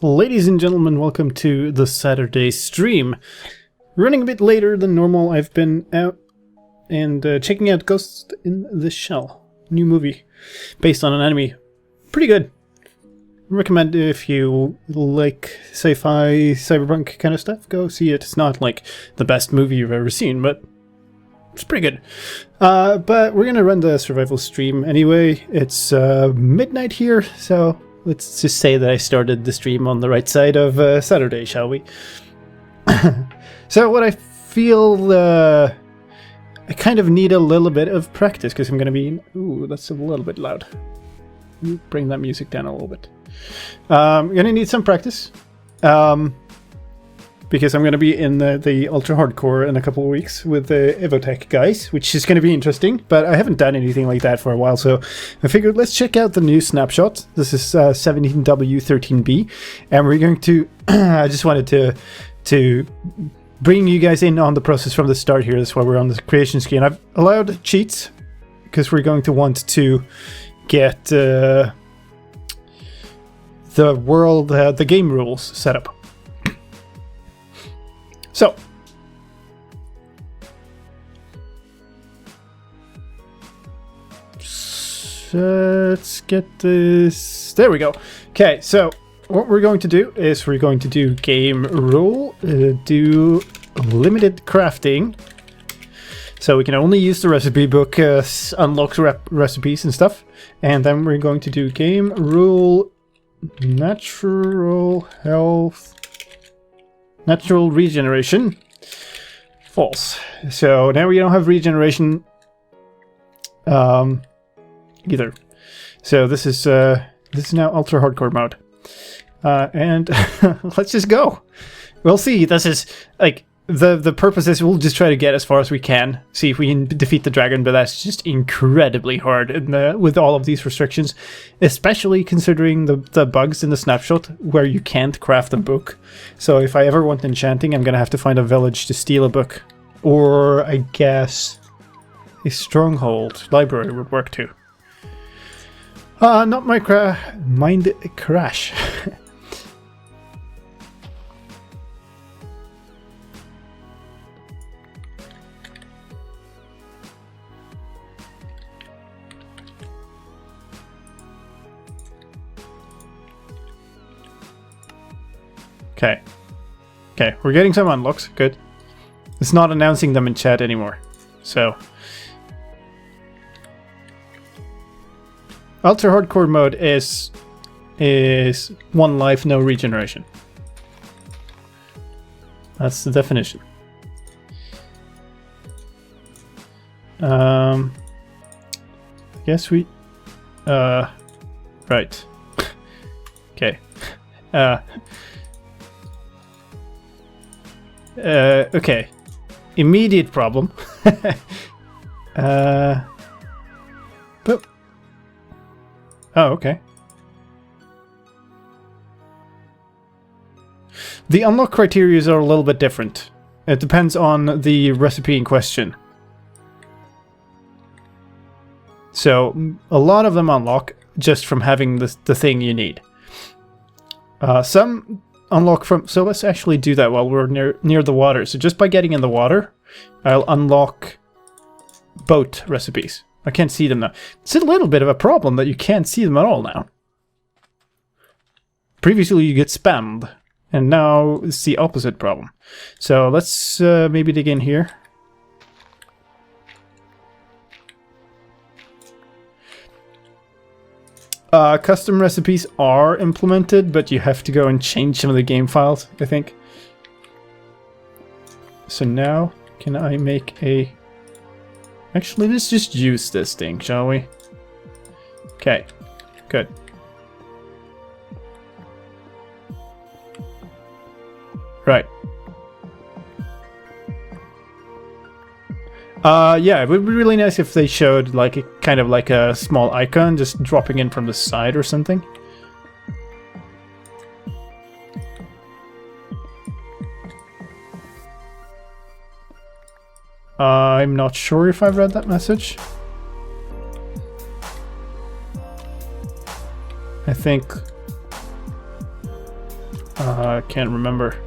Ladies and gentlemen, welcome to the Saturday stream. Running a bit later than normal. I've been out and checking out Ghost in the Shell, new movie based on an anime. Pretty good. Recommend if you like sci-fi, cyberpunk kind of stuff, go see it. It's not like the best movie you've ever seen, but it's pretty good. But we're gonna run the survival stream anyway. It's midnight here, so let's just say that I started the stream on the right side of Saturday, shall we? So what I feel, I kind of need a little bit of practice because I'm going to be... Ooh, that's a little bit loud. Bring that music down a little bit. I'm going to need some practice. Because I'm going to be in the Ultra Hardcore in a couple of weeks with the Evotech guys, which is going to be interesting, but I haven't done anything like that for a while, so I figured let's check out the new Snapshot. This is 17W13B, and we're going to... I just wanted to bring you guys in on the process from the start here. That's why we're on the creation screen. I've allowed cheats, because we're going to want to get the world, the game rules set up. So, let's get this. There we go. Okay, so what we're going to do is we're going to do game rule, do limited crafting. So we can only use the recipe book, unlock recipes and stuff. And then we're going to do game rule, natural health. Natural regeneration. False. So now we don't have regeneration either. So this is now ultra hardcore mode. And let's just go. We'll see. This is like the purpose is we'll just try to get as far as we can. See if we can defeat the dragon, but that's just incredibly hard with all of these restrictions, especially considering the bugs in the snapshot where you can't craft a book. So if I ever want enchanting, I'm gonna have to find a village to steal a book, or I guess a stronghold library would work too. Not my mind crash. Okay, we're getting some unlocks. Good. It's not announcing them in chat anymore. So, ultra hardcore mode is one life, no regeneration. That's the definition. I guess we right. Okay. Okay. Immediate problem. But oh, okay. The unlock criteria are a little bit different. It depends on the recipe in question. So a lot of them unlock just from having the thing you need. Some unlock from... So let's actually do that while we're near the water. So just by getting in the water, I'll unlock boat recipes. I can't see them now. It's a little bit of a problem that you can't see them at all now. Previously you get spammed, and now it's the opposite problem. So let's maybe dig in here. Custom recipes are implemented, but you have to go and change some of the game files, I think. So now, can I make a... Actually, let's just use this thing, shall we? Okay, good. Right. Yeah, it would be really nice if they showed like a kind of like a small icon just dropping in from the side or something. I'm not sure if I've read that message. I think... I can't remember.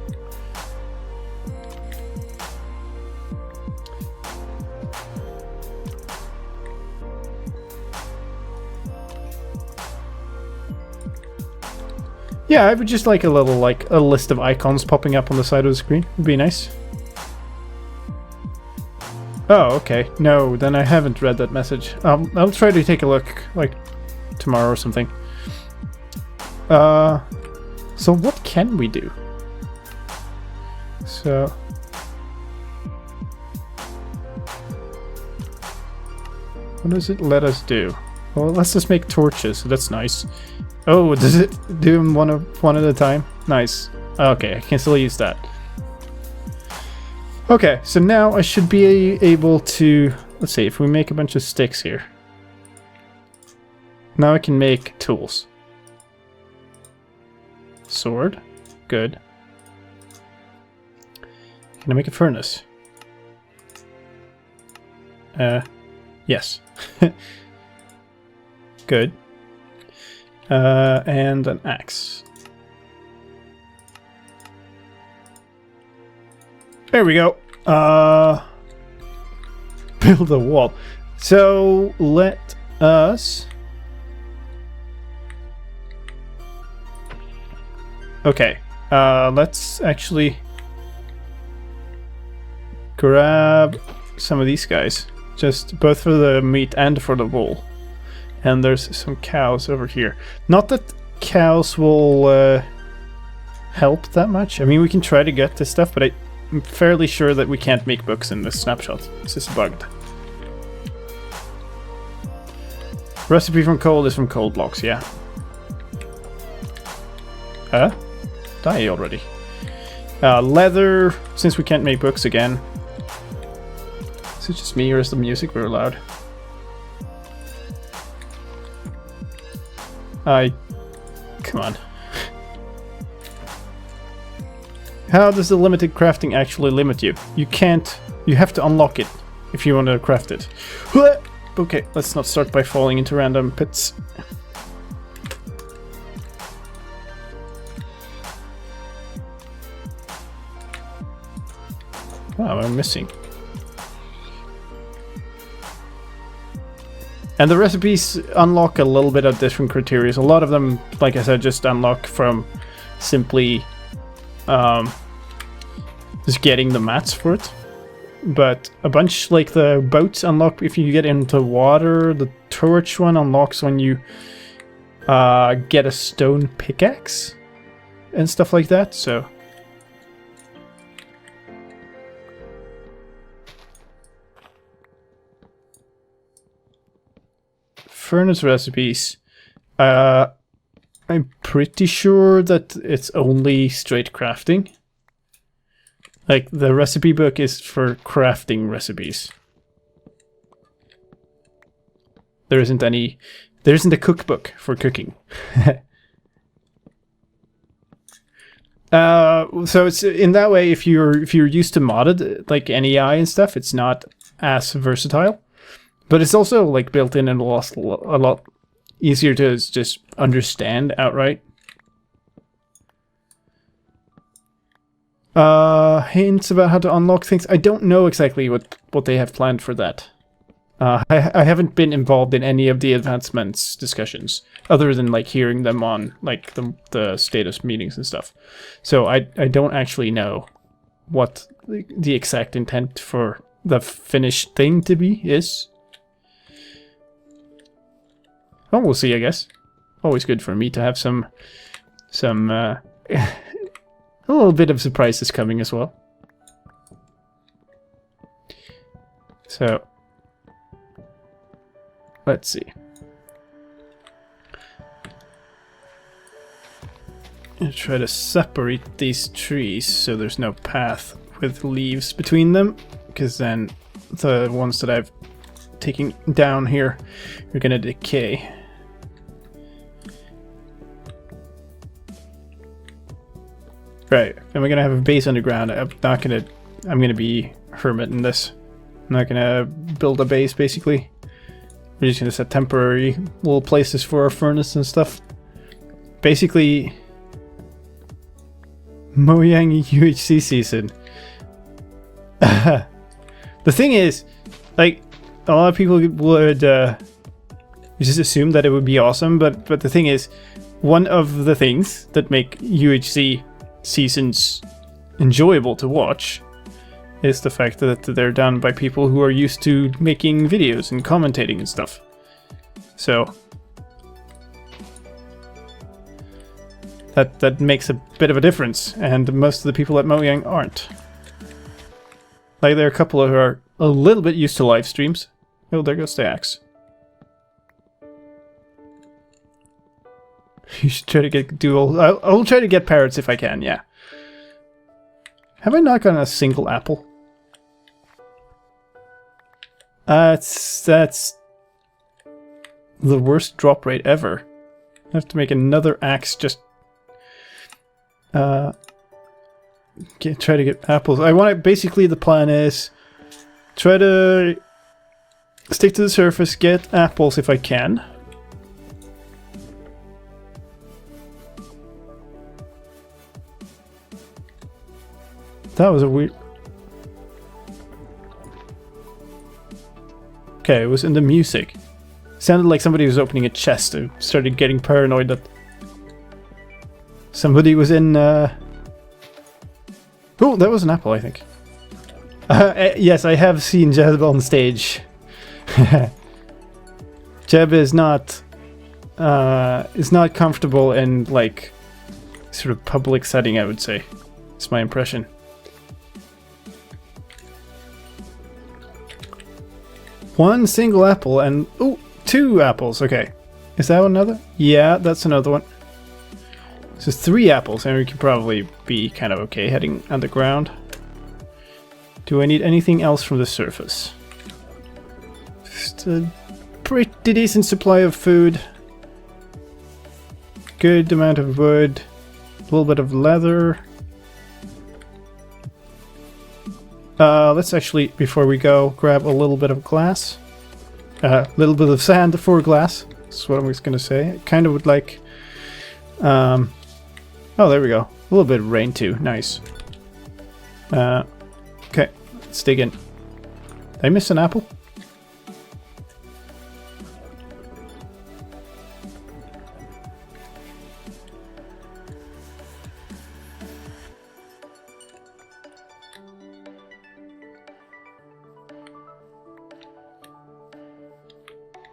Yeah, I would just like a little, like, a list of icons popping up on the side of the screen. Would be nice. Oh, okay. No, then I haven't read that message. I'll try to take a look, like, tomorrow or something. So what can we do? So... what does it let us do? Well, let's just make torches, so that's nice. Oh, does it do them one at a time? Nice. Okay, I can still use that. Okay, so now I should be able to... let's see, if we make a bunch of sticks here. Now I can make tools. Sword. Good. Can I make a furnace? Yes. Good. And an axe. There we go. Build a wall. So let us... okay. Let's actually grab some of these guys. Just both for the meat and for the wool. And there's some cows over here. Not that cows will help that much. I mean, we can try to get this stuff, but I'm fairly sure that we can't make books in this snapshot. This is bugged. Recipe from coal is from coal blocks, yeah. Die already. Leather, since we can't make books again. Is it just me or is the music very loud? Come on. How does the limited crafting actually limit you? You can't... you have to unlock it if you want to craft it. Okay, let's not start by falling into random pits. Wow, I'm missing. And the recipes unlock a little bit of different criteria. A lot of them, like I said, just unlock from simply just getting the mats for it. But a bunch, like the boats, unlock if you get into water. The torch one unlocks when you get a stone pickaxe and stuff like that. So furnace recipes. I'm pretty sure that it's only straight crafting. Like, the recipe book is for crafting recipes. There isn't a cookbook for cooking. So it's in that way, if you're used to modded, like NEI and stuff, it's not as versatile. But it's also like built in and a lot easier to just understand outright. Hints about how to unlock things. I don't know exactly what they have planned for that. I haven't been involved in any of the advancements discussions, other than like hearing them on like the status meetings and stuff. So I don't actually know what the exact intent for the finished thing to be is. Oh, we'll see, I guess. Always good for me to have some a little bit of surprises coming as well. So, let's see. I'll try to separate these trees so there's no path with leaves between them, because then the ones that I've taken down here are gonna decay. Right, and we're gonna have a base underground. I'm gonna be hermit in this. I'm not gonna build a base, basically. We're just gonna set temporary little places for our furnace and stuff. Basically, Mojang UHC season. The thing is, like, a lot of people would just assume that it would be awesome, but the thing is, one of the things that make UHC seasons enjoyable to watch is the fact that they're done by people who are used to making videos and commentating and stuff. So that makes a bit of a difference, and most of the people at Mojang aren't. Like, there are a couple who are a little bit used to live streams. Oh, there goes the axe. You should try to get dual. I'll try to get parrots if I can, yeah. Have I not gotten a single apple? That's the worst drop rate ever. I have to make another axe just try to get apples. I want to, basically the plan is try to stick to the surface, get apples if I can. That was a weird... Okay, it was in the music. Sounded like somebody was opening a chest. I started getting paranoid that somebody was in... Oh, that was an apple, I think. Yes, I have seen Jeb on stage. Jeb is not comfortable in, like, sort of public setting, I would say. It's my impression. One single apple and... Oh, 2 apples. Okay. Is that another? Yeah, that's another one. So 3 apples, and we could probably be kind of okay heading underground. Do I need anything else from the surface? Just a pretty decent supply of food. Good amount of wood. A little bit of leather. Let's actually, before we go, grab a little bit of glass. A little bit of sand for glass. That's what I was going to say. I kind of would like... oh, there we go. A little bit of rain too. Nice. Okay, let's dig in. Did I miss an apple?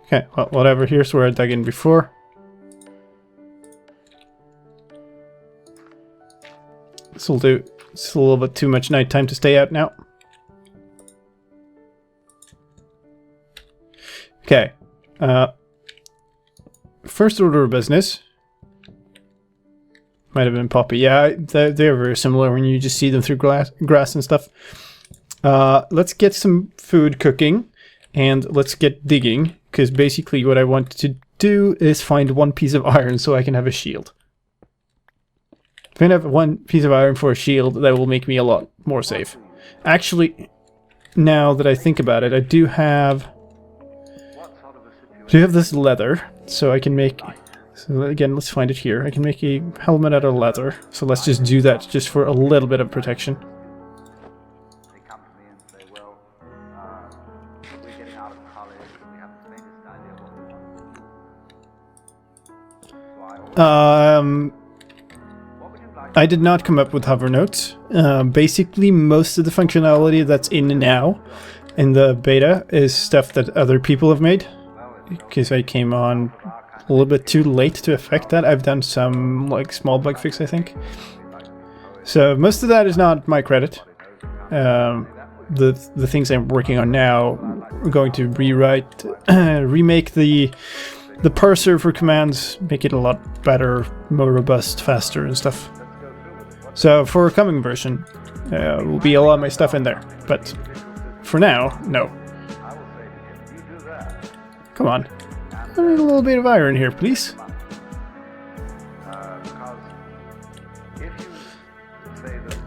Okay, well, whatever. Here's where I dug in before. This will do. It's a little bit too much nighttime to stay out now. Okay. First order of business. Might have been Poppy. Yeah, they're very similar when you just see them through grass and stuff. Let's get some food cooking. And let's get digging. Because basically what I want to do is find 1 piece of iron so I can have a shield. If I have 1 piece of iron for a shield, that will make me a lot more safe. Actually, now that I think about it, I do have this leather, so I can make... So again, let's find it here. I can make a helmet out of leather, so let's just do that just for a little bit of protection. I did not come up with hover notes. Basically, most of the functionality that's in now in the beta is stuff that other people have made. Because I came on a little bit too late to affect that. I've done some like small bug fix, I think. So most of that is not my credit. The things I'm working on now, we're going to rewrite, remake the parser for commands, make it a lot better, more robust, faster and stuff. So for a coming version, will be a lot of my stuff in there. But for now, no. Come on. I need a little bit of iron here, please.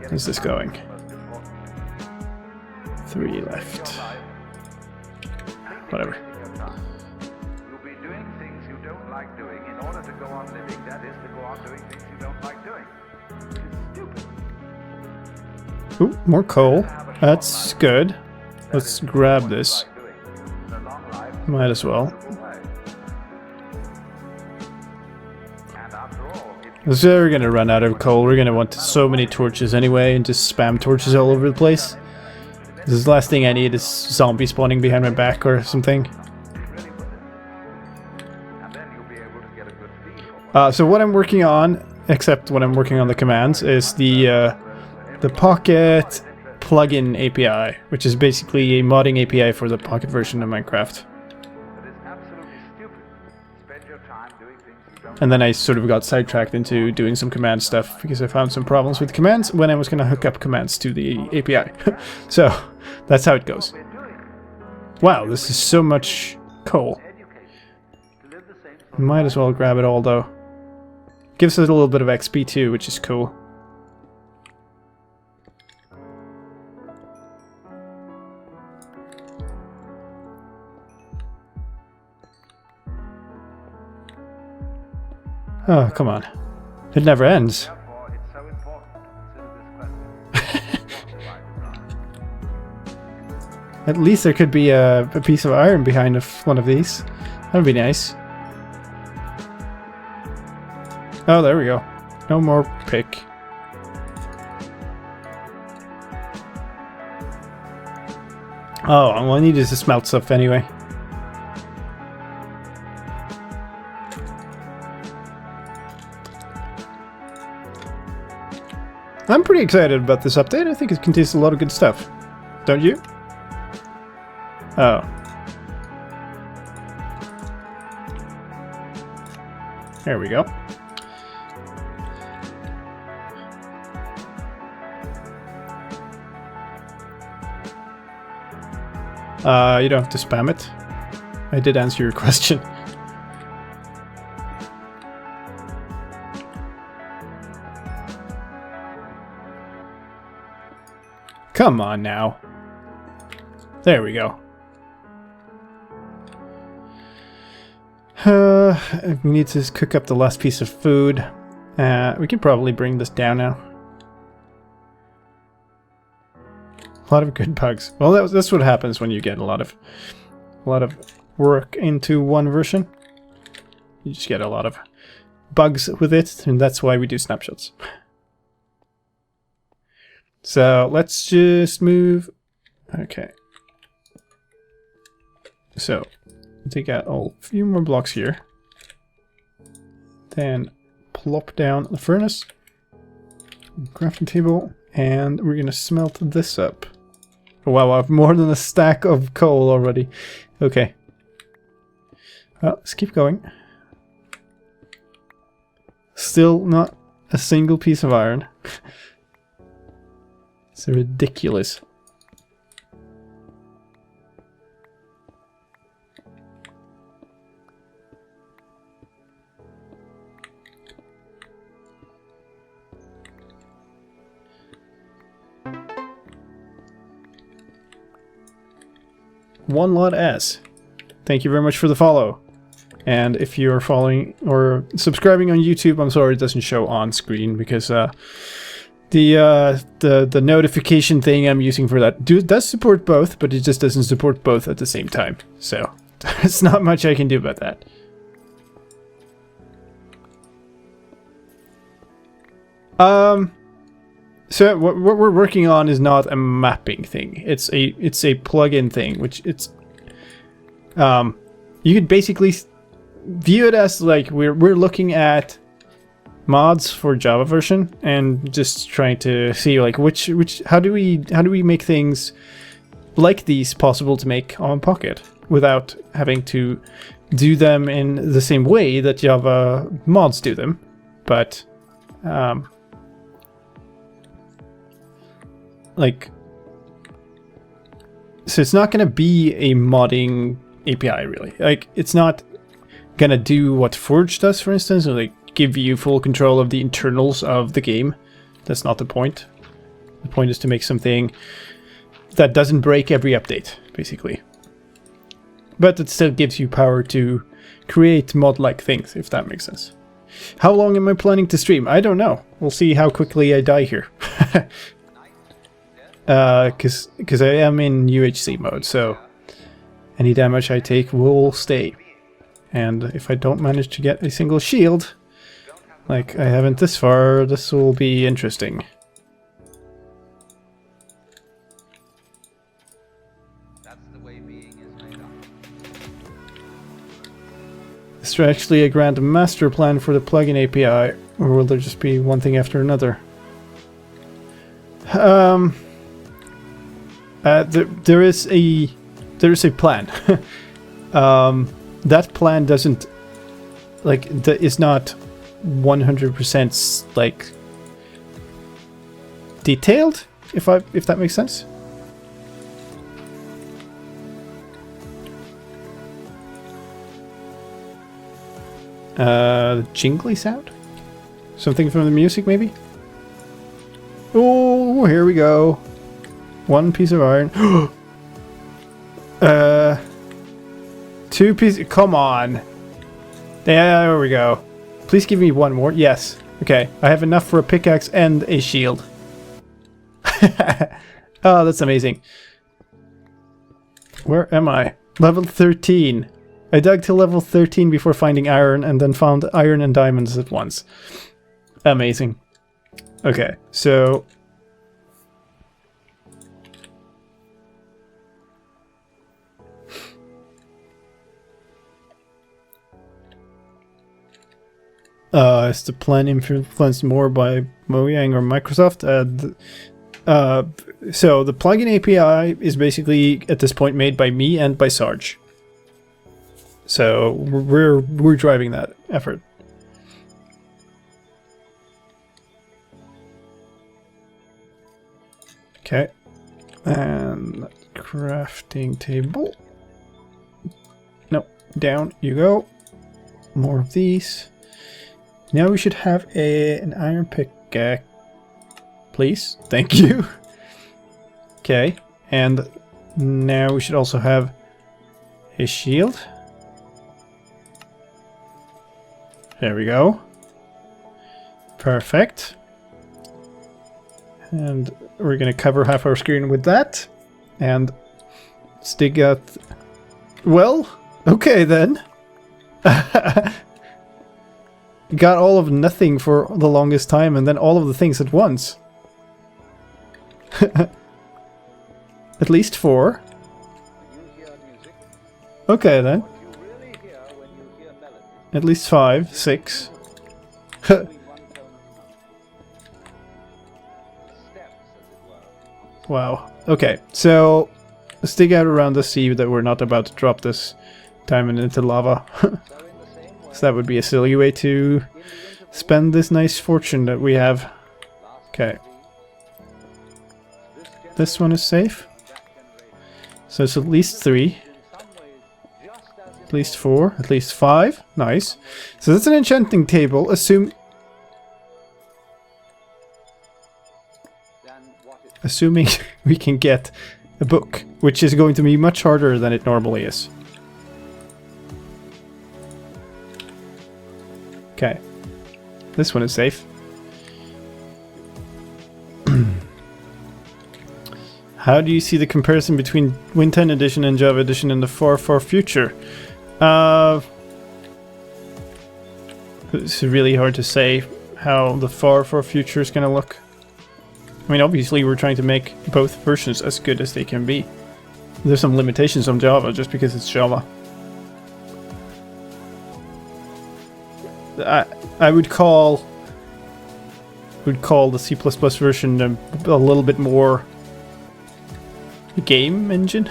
How's this going? 3 left. Whatever. You'll be doing things you don't like doing in order to go on living. That is to go on doing things you don't like doing. Which is stupid. Ooh, more coal. That's good. Let's grab this. Might as well. So we're gonna run out of coal. We're gonna want so many torches anyway, and just spam torches all over the place. This is the last thing I need is zombie spawning behind my back or something. So what I'm working on, except when I'm working on the commands, is the Pocket plugin API, which is basically a modding API for the Pocket version of Minecraft. And then I sort of got sidetracked into doing some command stuff because I found some problems with commands when I was going to hook up commands to the API. So that's how it goes. Wow, this is so much coal. Might as well grab it all though. Gives us a little bit of XP too, which is cool. Oh, come on. It never ends. At least there could be a piece of iron behind one of these. That would be nice. Oh, there we go. No more pick. Oh, all I need is to smelt stuff anyway. I'm pretty excited about this update. I think it contains a lot of good stuff. Don't you? Oh. There we go. You don't have to spam it. I did answer your question. Come on now. There we go. We need to cook up the last piece of food. We can probably bring this down now. A lot of good bugs. Well, that's what happens when you get a lot of work into one version. You just get a lot of bugs with it, and that's why we do snapshots. So let's just move. Okay. So take out a few more blocks here. Then plop down the furnace, crafting table, and we're gonna smelt this up. Wow, I have more than a stack of coal already. Okay. Well, let's keep going. Still not a single piece of iron. It's ridiculous. One lot S. Thank you very much for the follow. And if you're following or subscribing on YouTube, I'm sorry it doesn't show on screen because the notification thing I'm using for that does support both, but it just doesn't support both at the same time. So there's not much I can do about that. So what we're working on is not a mapping thing. It's a plugin thing, which it's you could basically view it as like we're looking at mods for Java version and just trying to see like how do we make things like these possible to make on Pocket without having to do them in the same way that Java mods do them, but like, so it's not going to be a modding API really. Like, it's not going to do what Forge does, for instance, or like give you full control of the internals of the game. That's not the point. The point is to make something that doesn't break every update, basically. But it still gives you power to create mod-like things, if that makes sense. How long am I planning to stream? I don't know. We'll see how quickly I die here. because I am in UHC mode, so any damage I take will stay. And if I don't manage to get a single shield, like I haven't this far, this will be interesting. That's the way being is made up. Is there actually a grand master plan for the plugin API, or will there just be one thing after another? There is a plan. That plan doesn't is not 100% like detailed, if that makes sense. Jingly sound? Something from the music, maybe? Oh, here we go. One piece of iron. 2 pieces. Come on. There we go. Please give me one more. Yes. Okay. I have enough for a pickaxe and a shield. Oh, that's amazing. Where am I? Level 13. I dug to level 13 before finding iron, and then found iron and diamonds at once. Amazing. Okay, so... is the plan influenced more by Mojang or Microsoft? So the plugin API is basically at this point made by me and by Sarge. So we're driving that effort. Okay, and crafting table. No, down you go. More of these. Now we should have an iron pickaxe, please. Thank you. Okay, and now we should also have a shield. There we go. Perfect. And we're gonna cover half our screen with that. And let's dig out... Well, okay then. Got all of nothing for the longest time, and then all of the things at once. At least 4. Okay then. At least 5, 6. Wow. Okay, so let's dig out around to see that we're not about to drop this diamond into lava. So that would be a silly way to spend this nice fortune that we have. Okay. This one is safe. So it's at least 3. At least 4. At least 5. Nice. So that's an enchanting table. Assuming we can get a book, which is going to be much harder than it normally is. Okay. This one is safe. How do you see the comparison between Win 10 edition and Java edition in the far future? It's really hard to say how the far future is going to look. I mean, obviously we're trying to make both versions as good as they can be. There's some limitations on Java just because it's Java. I would call the C++ version a little bit more game engine.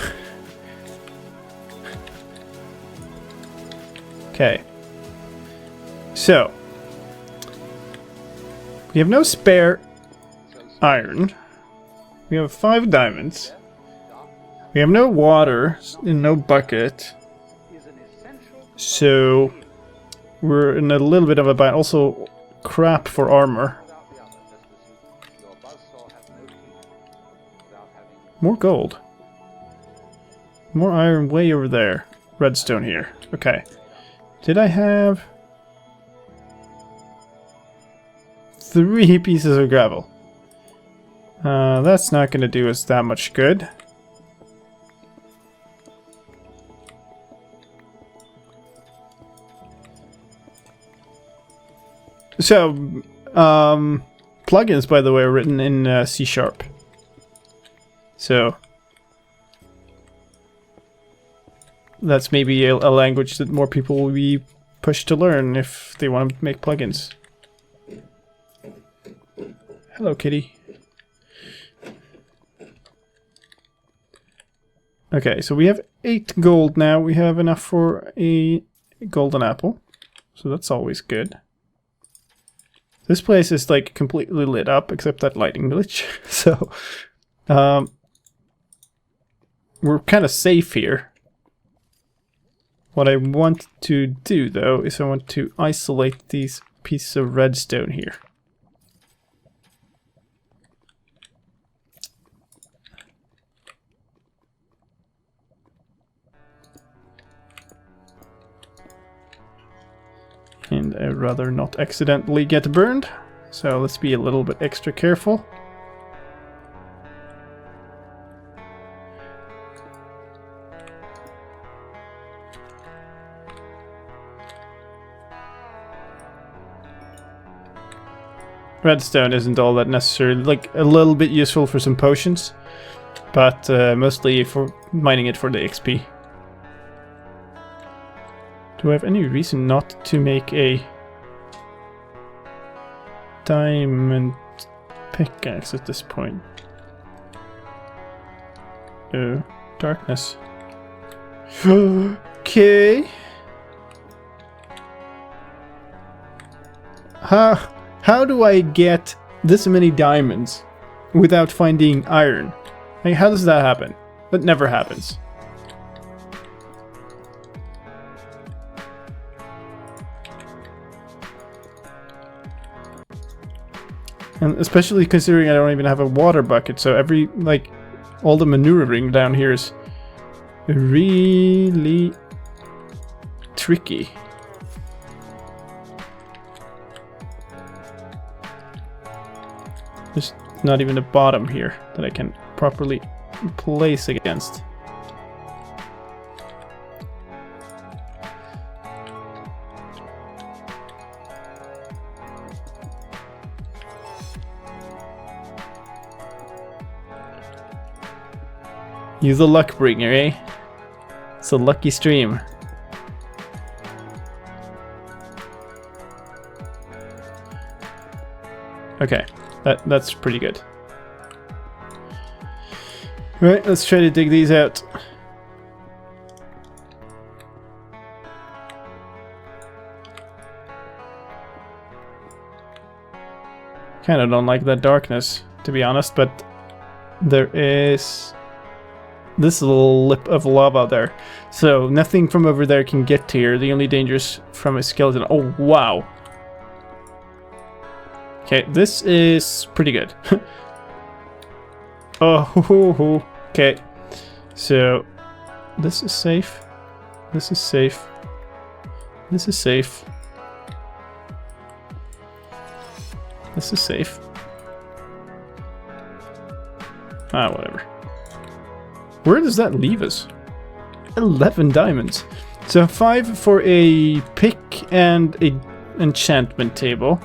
Okay. So we have no spare iron. We have 5 diamonds. We have no water and no bucket. So we're in a little bit of a bind. Also, crap for armor. More gold. More iron way over there. Redstone here. Okay. Did I have 3 pieces of gravel? That's not going to do us that much good. So, plugins, by the way, are written in C#. So, that's maybe a language that more people will be pushed to learn if they want to make plugins. Hello, kitty. Okay, so we have 8 gold now. We have enough for a golden apple. So that's always good. This place is like completely lit up except that lighting glitch. So we're kind of safe here. What I want to do though is I want to isolate these pieces of redstone here. And I'd rather not accidentally get burned, so let's be a little bit extra careful. Redstone isn't all that necessary, like a little bit useful for some potions, but mostly for mining it for the XP. Do I have any reason not to make a diamond pickaxe at this point? Oh, darkness. Okay. How do I get this many diamonds without finding iron? Like, how does that happen? That never happens. And especially considering I don't even have a water bucket, so all the maneuvering down here is really tricky. There's not even a bottom here that I can properly place against. You're the luck bringer, eh? It's a lucky stream. Okay, that's pretty good. Right, let's try to dig these out. Kinda don't like that darkness, to be honest, but there is this little lip of lava there. So nothing from over there can get here. The only danger is from a skeleton. Oh, wow. Okay, this is pretty good. Oh, okay. So this is safe. This is safe. This is safe. This is safe. Ah, whatever. Where does that leave us? 11 diamonds. So 5 for a pick and a enchantment table.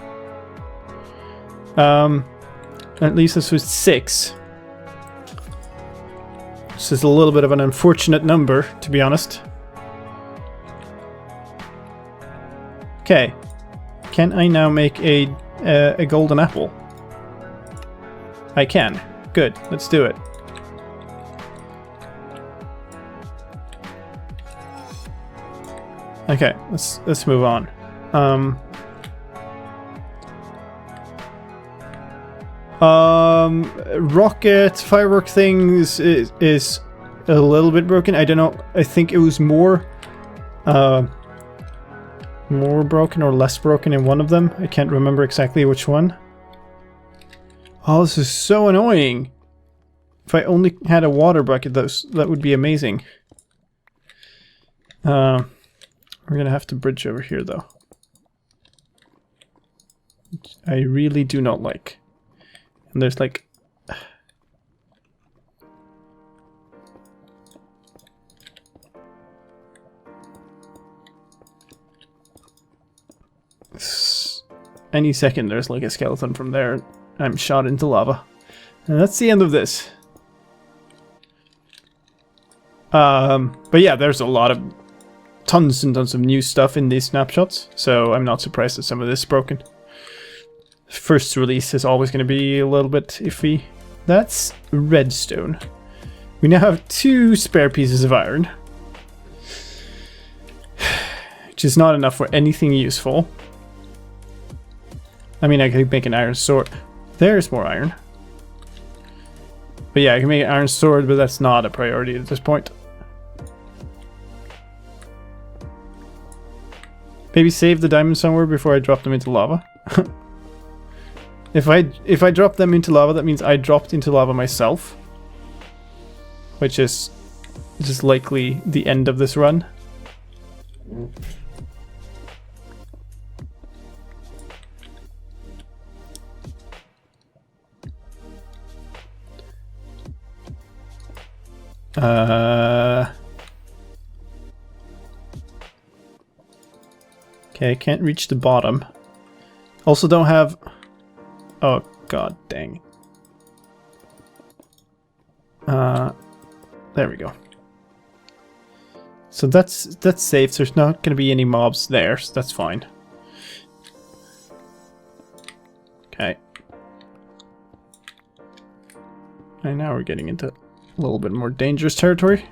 At least this was 6. This is a little bit of an unfortunate number, to be honest. Okay. Can I now make a golden apple? I can. Good. Let's do it. Okay, let's move on. Rocket firework things is a little bit broken. I don't know. I think it was more broken or less broken in one of them. I can't remember exactly which one. Oh, this is so annoying. If I only had a water bucket, that would be amazing. We're gonna have to bridge over here, though. Which I really do not like. And there's like any second there's like a skeleton from there. I'm shot into lava. And that's the end of this. But yeah, there's a lot of tons and tons of new stuff in these snapshots, so I'm not surprised that some of this is broken. First release is always going to be a little bit iffy. That's redstone. We now have 2 spare pieces of iron, which is not enough for anything useful. I mean, I could make an iron sword. There's more iron. But yeah, I can make an iron sword, but that's not a priority at this point. Maybe save the diamonds somewhere before I drop them into lava. If I drop them into lava, that means I dropped into lava myself, which is just likely the end of this run. Okay, I can't reach the bottom. Also don't have... Oh, god dang. There we go. So that's safe. There's not going to be any mobs there, so that's fine. Okay. And now we're getting into a little bit more dangerous territory.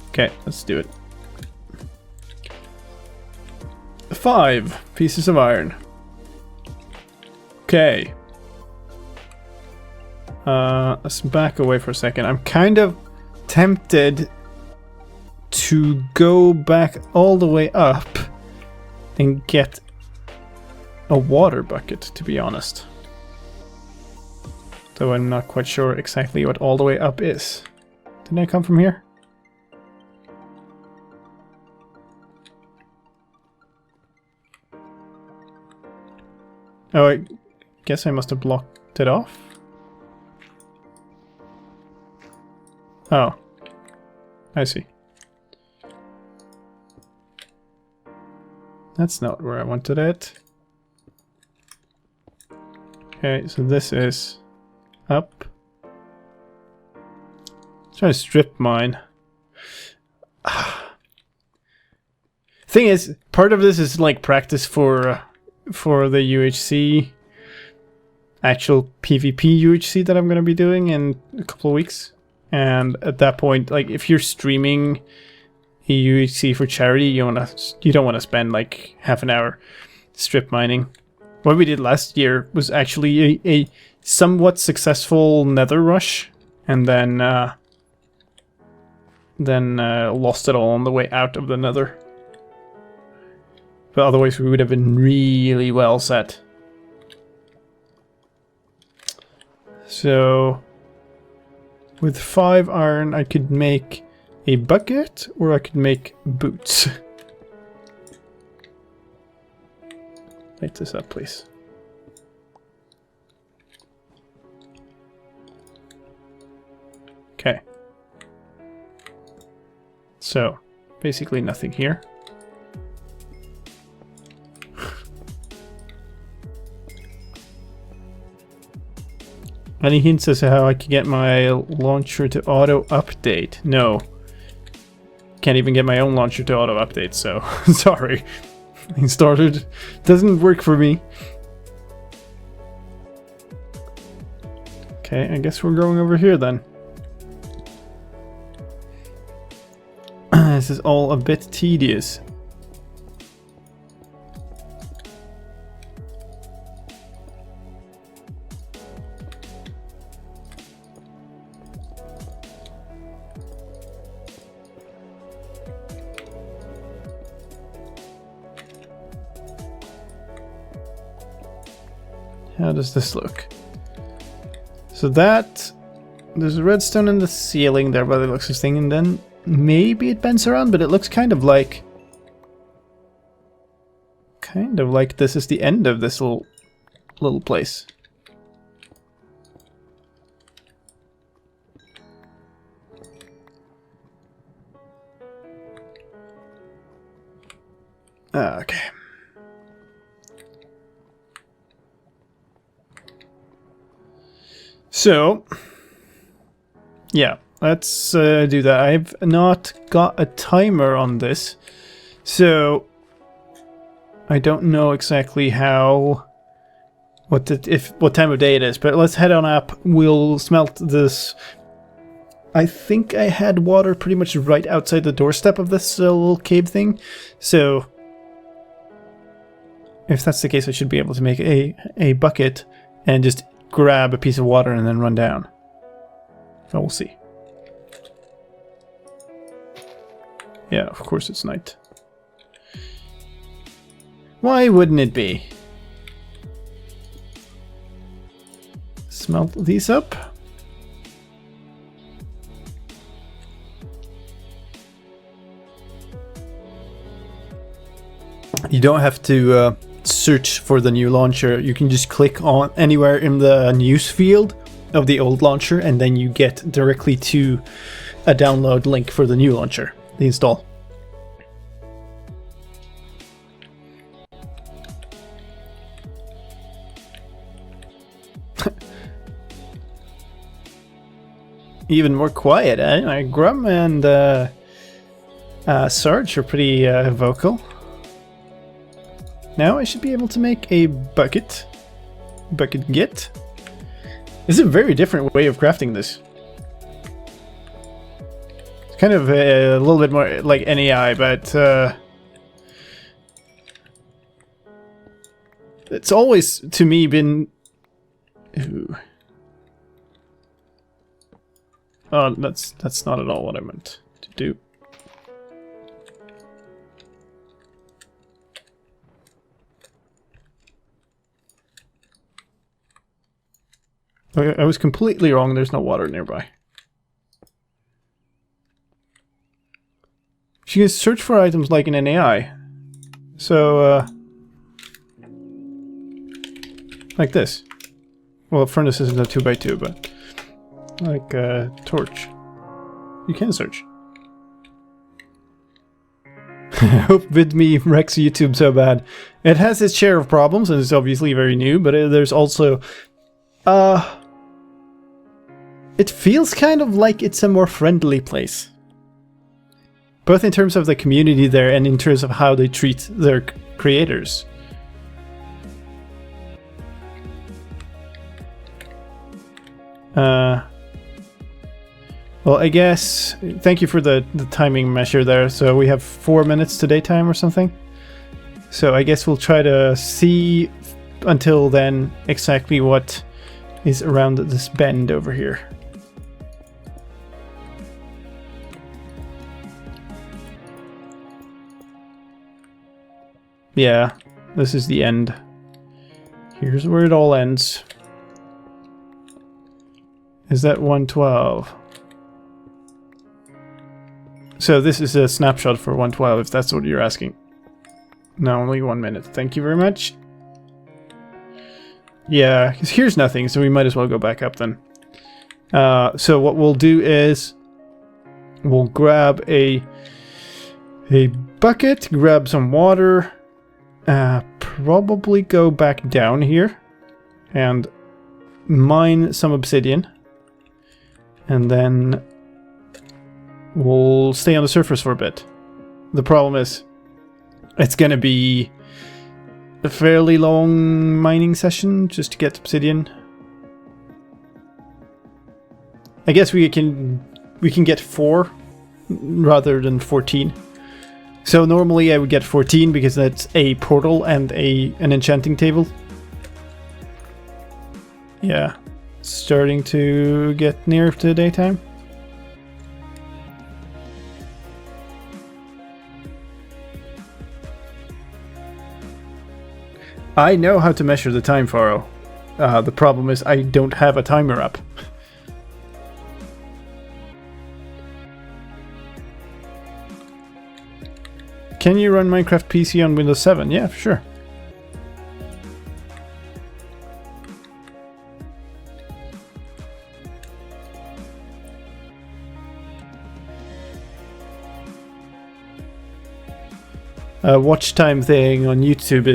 Okay, let's do it. 5 pieces of iron. Okay. Let's back away for a second. I'm kind of tempted to go back all the way up and get a water bucket, to be honest. Though I'm not quite sure exactly what all the way up is. Didn't I come from here? Oh, I guess I must have blocked it off. Oh. I see. That's not where I wanted it. Okay, so this is up. Try to strip mine. Thing is, part of this is like practice for the UHC, actual PvP UHC that I'm gonna be doing in a couple of weeks. And at that point, like if you're streaming a UHC for charity, you don't want to spend like half an hour strip mining. What we did last year was actually a somewhat successful nether rush, and then lost it all on the way out of the nether. But otherwise we would have been really well set. So with 5 iron I could make a bucket, or I could make boots. Light this up, please. Okay. So, basically nothing here. Any hints as to how I can get my launcher to auto-update? No. Can't even get my own launcher to auto-update, so sorry. I started. Doesn't work for me. Okay, I guess we're going over here then. This is all a bit tedious. How does this look? So there's a redstone in the ceiling there by the looks of this thing, and then maybe it bends around, but it looks kind of like this is the end of this little place. Okay. So, yeah, let's do that. I've not got a timer on this, so I don't know exactly what time of day it is. But let's head on up. We'll smelt this. I think I had water pretty much right outside the doorstep of this little cave thing, so if that's the case, I should be able to make a bucket and just grab a piece of water and then run down. So we'll see. Yeah, of course it's night. Why wouldn't it be? Smelt these up. You don't have to search for the new launcher. You can just click on anywhere in the news field of the old launcher, and then you get directly to a download link for the new launcher, the install. Even more quiet, eh? Grum and Sarge are pretty vocal. Now I should be able to make a bucket. Bucket get. This is a very different way of crafting this. It's kind of a little bit more like NAI, but it's always, to me, been... Ooh. Oh, that's not at all what I meant to do. I was completely wrong. There's no water nearby. You can search for items like in NAI. So, like this. Well, furnace isn't a 2x2, but like a torch. You can search. I hope VidMe wrecks YouTube so bad. It has its share of problems, and it's obviously very new, but there's also... it feels kind of like it's a more friendly place. Both in terms of the community there and in terms of how they treat their creators. Well, I guess... Thank you for the timing measure there. So we have 4 minutes to daytime or something. So I guess we'll try to see until then exactly what is around this bend over here. Yeah, this is the end. Here's where it all ends. Is that 112? So this is a snapshot for 112, if that's what you're asking. No, only 1 minute. Thank you very much. Yeah, because here's nothing, so we might as well go back up then. So what we'll do is we'll grab a bucket, grab some water, probably go back down here and mine some obsidian, and then we'll stay on the surface for a bit. The problem is it's gonna be a fairly long mining session just to get obsidian. I guess we can get 4 rather than 14. So normally I would get 14 because that's a portal and an enchanting table. Yeah, starting to get near to daytime. I know how to measure the time, Faro. The problem is I don't have a timer up. Can you run Minecraft PC on Windows 7? Yeah, sure. watch time thing on YouTube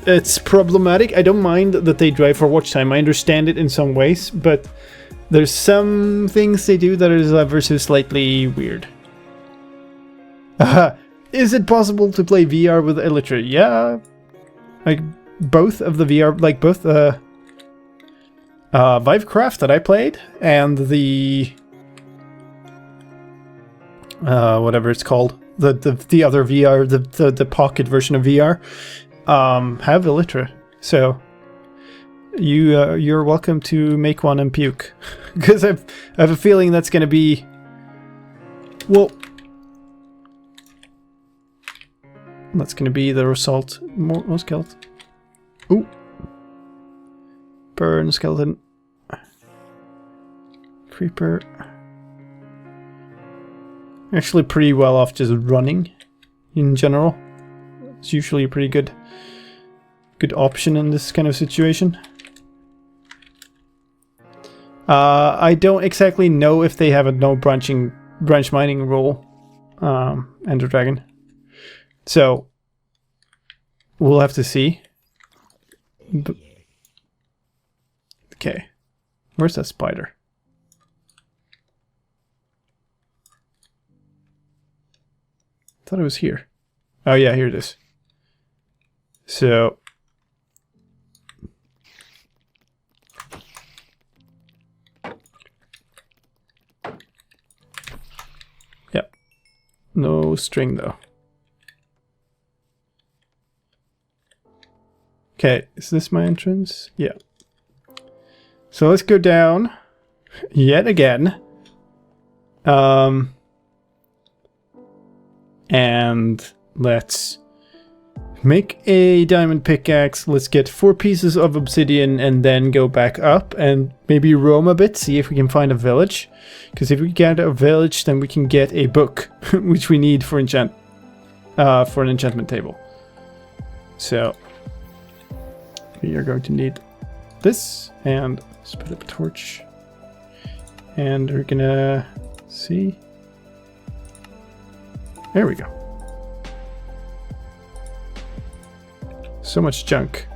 it's problematic. I don't mind that they drive for watch time. I understand it in some ways, but there's some things they do that is ever so slightly weird. Is it possible to play VR with Elytra? Yeah, like both of the VR, like both Vivecraft that I played and the whatever it's called. The other VR, the pocket version of VR, have Elytra. So you're welcome to make one and puke, because I have a feeling that's going to be, well, that's going to be the result. More skeleton. Ooh, burn skeleton. Creeper. Actually pretty well off just running in general. It's usually a pretty good option in this kind of situation. I don't exactly know if they have a no branch mining rule, Ender Dragon. So we'll have to see. Okay. Where's that spider? I thought it was here. Oh yeah, here it is. So yep. No string though. Okay, is this my entrance? Yeah. So let's go down yet again. And let's make a diamond pickaxe. Let's get 4 pieces of obsidian and then go back up and maybe roam a bit, see if we can find a village. Because if we get a village, then we can get a book, which we need for an enchantment table. So we are going to need this, and let's put up a torch. And we're gonna see. There we go. So much junk.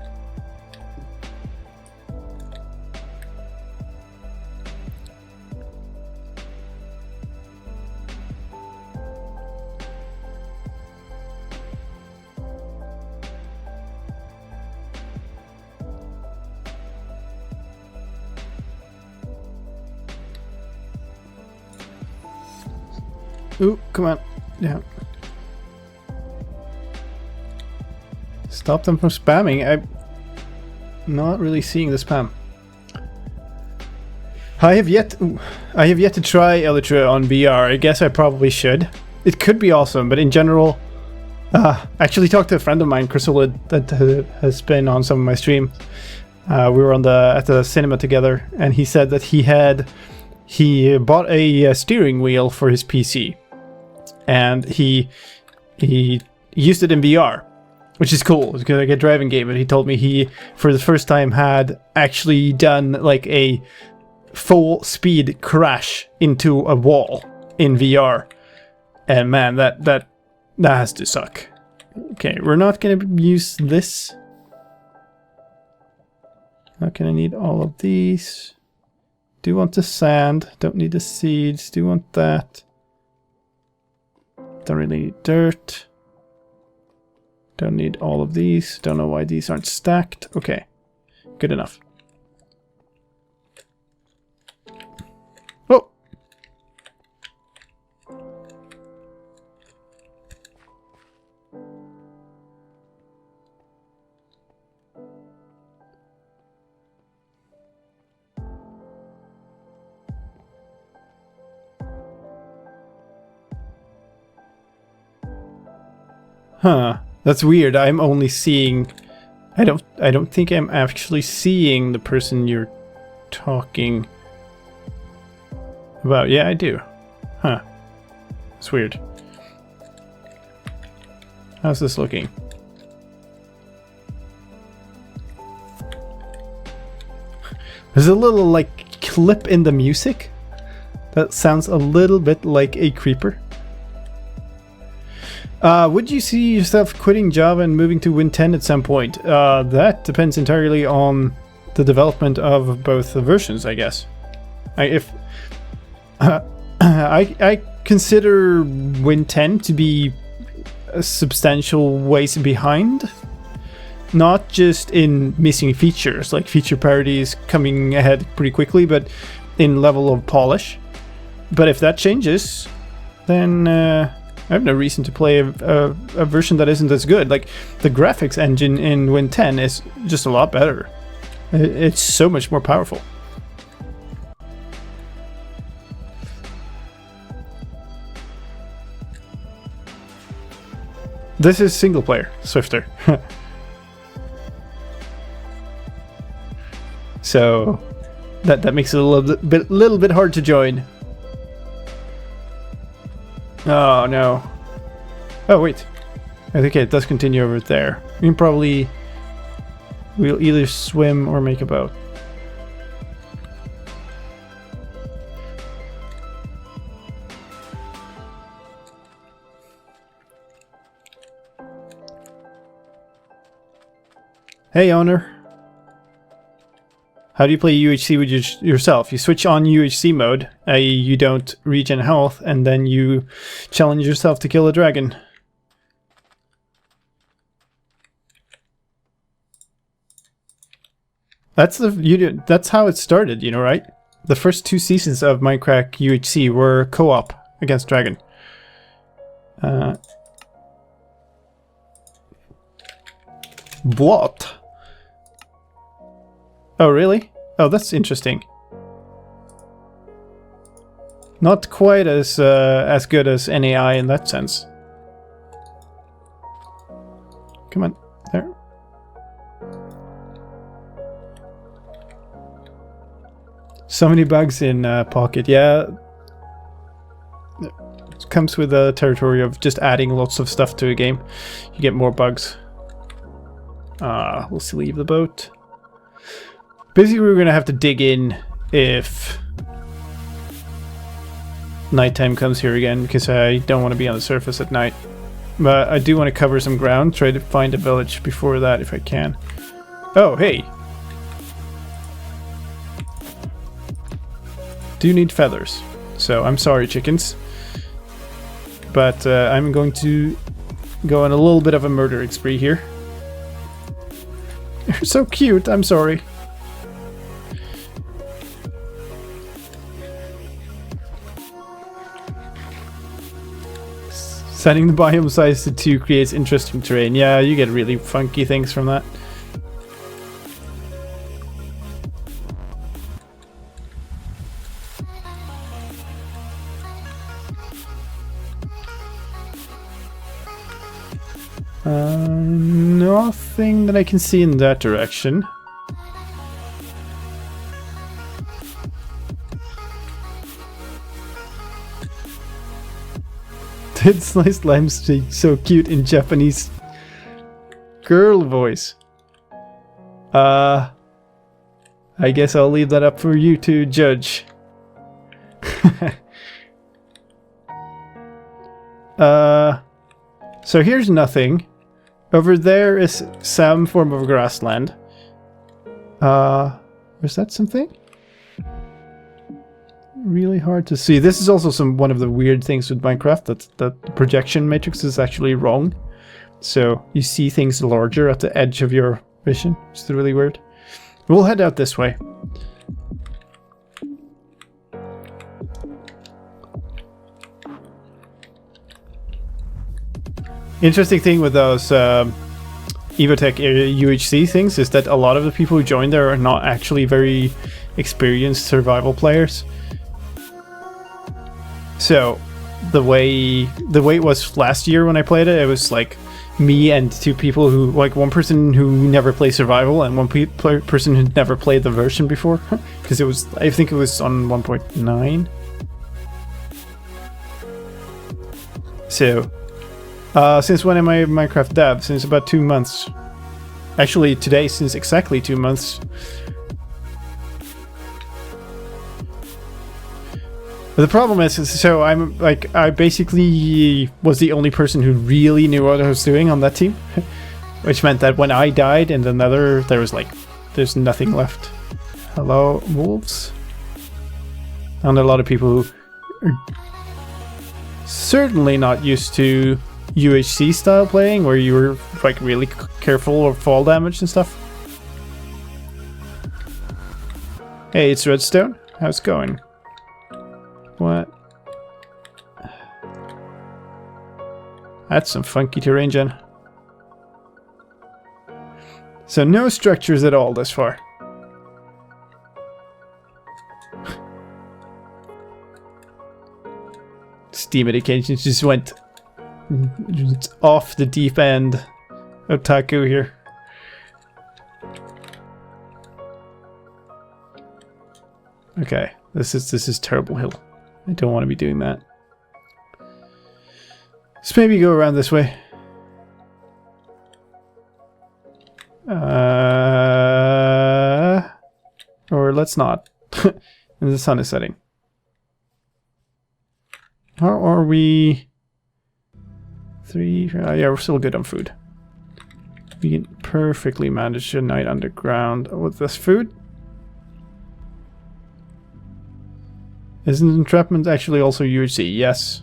Ooh, come on. Yeah. Stop them from spamming. I'm not really seeing the spam. I have yet to try Elytra on VR. I guess I probably should. It could be awesome, but in general, I actually talked to a friend of mine, Crystal, that has been on some of my streams. We were at the cinema together, and he said that he bought a steering wheel for his PC, and he used it in VR, which is cool. It's like a driving game. And he told me he, for the first time, had actually done like a full speed crash into a wall in VR. And man, that has to suck. Okay, we're not gonna use this. Not gonna need all of these. Do want the sand. Don't need the seeds. Do want that. Don't really need dirt. Don't need all of these. Don't know why these aren't stacked. Okay, good enough. Oh! Huh. That's weird. I'm only seeing... I don't think I'm actually seeing the person you're talking about. Yeah, I do. Huh. It's weird. How's this looking? There's a little, like, clip in the music that sounds a little bit like a creeper. Would you see yourself quitting Java and moving to Win 10 at some point? That depends entirely on the development of both the versions, I guess. I consider Win 10 to be a substantial ways behind. Not just in missing features, like feature parity is coming ahead pretty quickly, but in level of polish. But if that changes, then I have no reason to play a version that isn't as good. Like, the graphics engine in Win 10 is just a lot better. It's so much more powerful. This is single player, Swifter. So that makes it a little bit hard to join. Oh no. Oh wait. I think it does continue over there. We'll either swim or make a boat. Hey owner. How do you play UHC with yourself? You switch on UHC mode, i.e. you don't regen health, and then you challenge yourself to kill a dragon. That's how it started, you know, right? The first 2 seasons of Minecraft UHC were co-op against dragon. What? Oh, really? Oh, that's interesting. Not quite as good as NAI in that sense. Come on, there. So many bugs in Pocket, yeah. It comes with the territory of just adding lots of stuff to a game. You get more bugs. We'll leave the boat. Basically, we're going to have to dig in if nighttime comes here again, because I don't want to be on the surface at night. But I do want to cover some ground, try to find a village before that if I can. Oh, hey! Do need feathers, so I'm sorry, chickens. But I'm going to go on a little bit of a murdering spree here. You're so cute, I'm sorry. Setting the biome size to 2 creates interesting terrain. Yeah, you get really funky things from that. Nothing that I can see in that direction. Did sliced lime steak so cute in Japanese girl voice? I guess I'll leave that up for you to judge. So here's nothing. Over there is some form of grassland. Was that something? Really hard to see. This is also one of the weird things with Minecraft, that the projection matrix is actually wrong. So you see things larger at the edge of your vision. It's really weird. We'll head out this way. Interesting thing with those Evotech UHC things is that a lot of the people who join there are not actually very experienced survival players. So the way it was last year when I played it, it was like me and 2 people who, like, one person who never played survival and one person who never played the version before, because it was, I think it was on 1.9. So since when am I Minecraft dev? Since about 2 months. Actually, today, since exactly 2 months. But the problem is, so I'm like, I basically was the only person who really knew what I was doing on that team. Which meant that when I died in the Nether, there was like, there's nothing left. Hello, wolves? And a lot of people who are certainly not used to UHC style playing, where you were like really careful of fall damage and stuff. Hey, it's Redstone. How's it going? What? That's some funky terrain, Jen. So no structures at all this far. Steam medications just went off the deep end of Taku here. Okay, this is terrible hill. I don't want to be doing that. Let's maybe go around this way. Or let's not. And the sun is setting. How are we? 3. Yeah, we're still good on food. We can perfectly manage a night underground with this food. Isn't entrapment actually also UHC? Yes.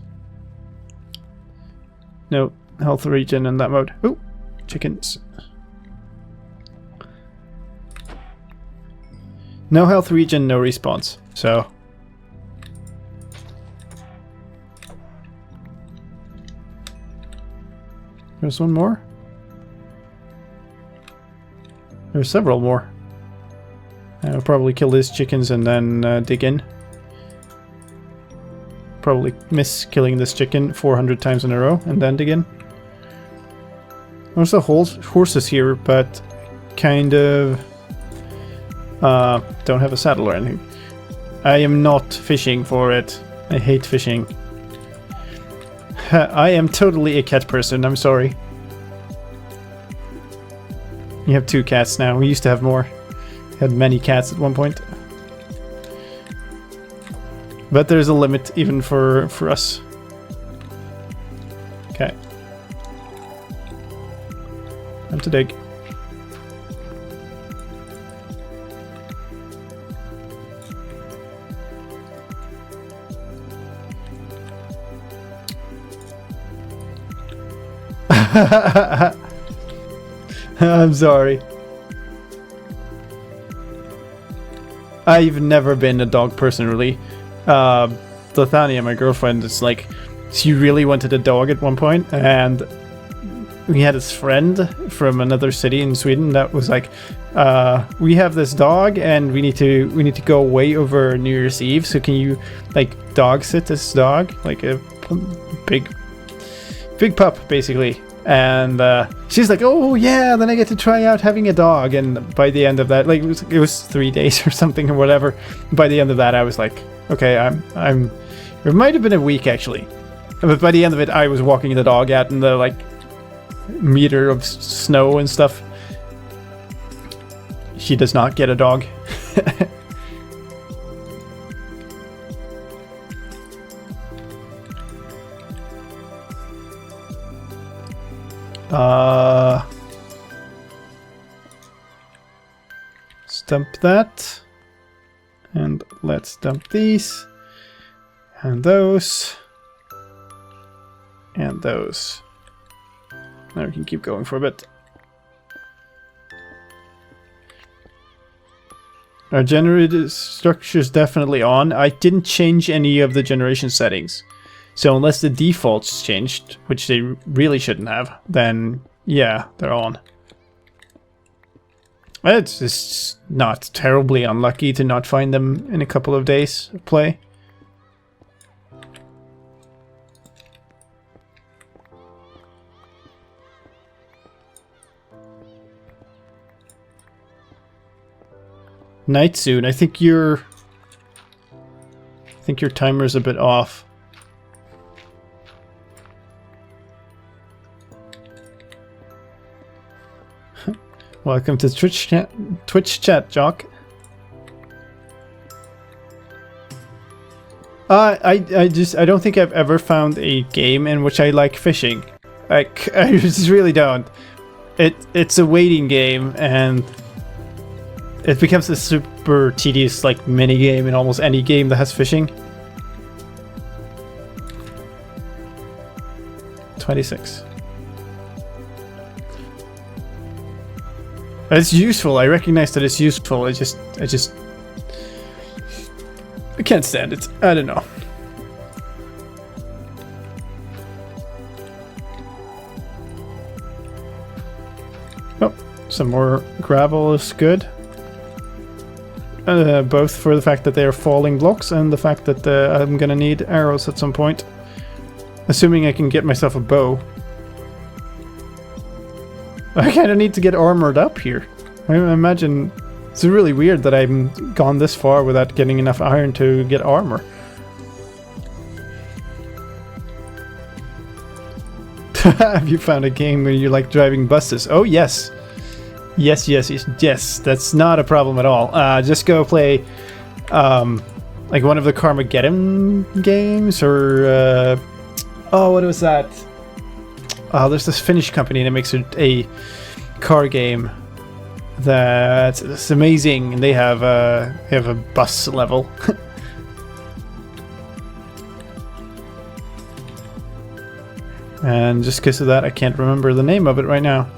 No health regen in that mode. Ooh, chickens. No health regen, no respawns. So. There's one more. There's several more. I'll probably kill these chickens and then dig in. Probably miss killing this chicken 400 times in a row and then dig in. There's horses here, but kind of don't have a saddle or anything. I am not fishing for it. I hate fishing. I am totally a cat person, I'm sorry. You have 2 cats now. We used to have more. Had many cats at one point. But there's a limit even for us. Okay. Time to dig. I'm sorry. I've never been a dog person, really. Lithania, my girlfriend, is like, she really wanted a dog at one point, and we had this friend from another city in Sweden that was like, we have this dog and we need to go away over New Year's Eve, so can you like dog sit this dog, like a big pup basically. And she's like, oh yeah, then I get to try out having a dog. And by the end of that, like it was 3 days or something or whatever. By the end of that, I was like, okay, I'm it might have been a week actually, but by the end of it, I was walking the dog out in the like meter of snow and stuff. She does not get a dog. Dump that, and let's dump these, and those, and those. Now we can keep going for a bit. Our generator structure is definitely on. I didn't change any of the generation settings. So unless the defaults changed, which they really shouldn't have, then yeah, they're on. It's just not terribly unlucky to not find them in a couple of days of play. Night soon. I think your timer's a bit off. Welcome to Twitch chat, Jock. I don't think I've ever found a game in which I like fishing. Like, I just really don't. It's a waiting game, and it becomes a super tedious like mini game in almost any game that has fishing. 26. It's useful. I recognize that it's useful. I can't stand it. I don't know. Oh, some more gravel is good. Both for the fact that they are falling blocks and the fact that I'm gonna need arrows at some point. Assuming I can get myself a bow. I kinda need to get armored up here. I imagine it's really weird that I've gone this far without getting enough iron to get armor. Have you found a game where you like driving buses? Oh yes. Yes. That's not a problem at all. Just go play like one of the Carmageddon games or oh, what was that? There's this Finnish company that makes a car game that's amazing, and they have a bus level. And just because of that, I can't remember the name of it right now.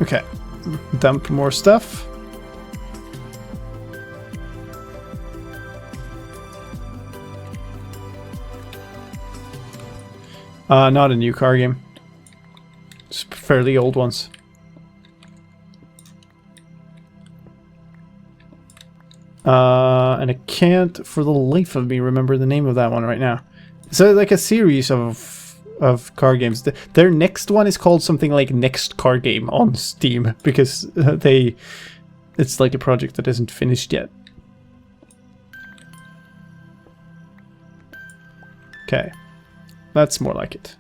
Okay, dump more stuff. Not a new car game. Just fairly old ones. And I can't for the life of me remember the name of that one right now. So like a series of car games. Their next one is called something like Next Car Game on Steam because it's like a project that isn't finished yet. Okay. That's more like it.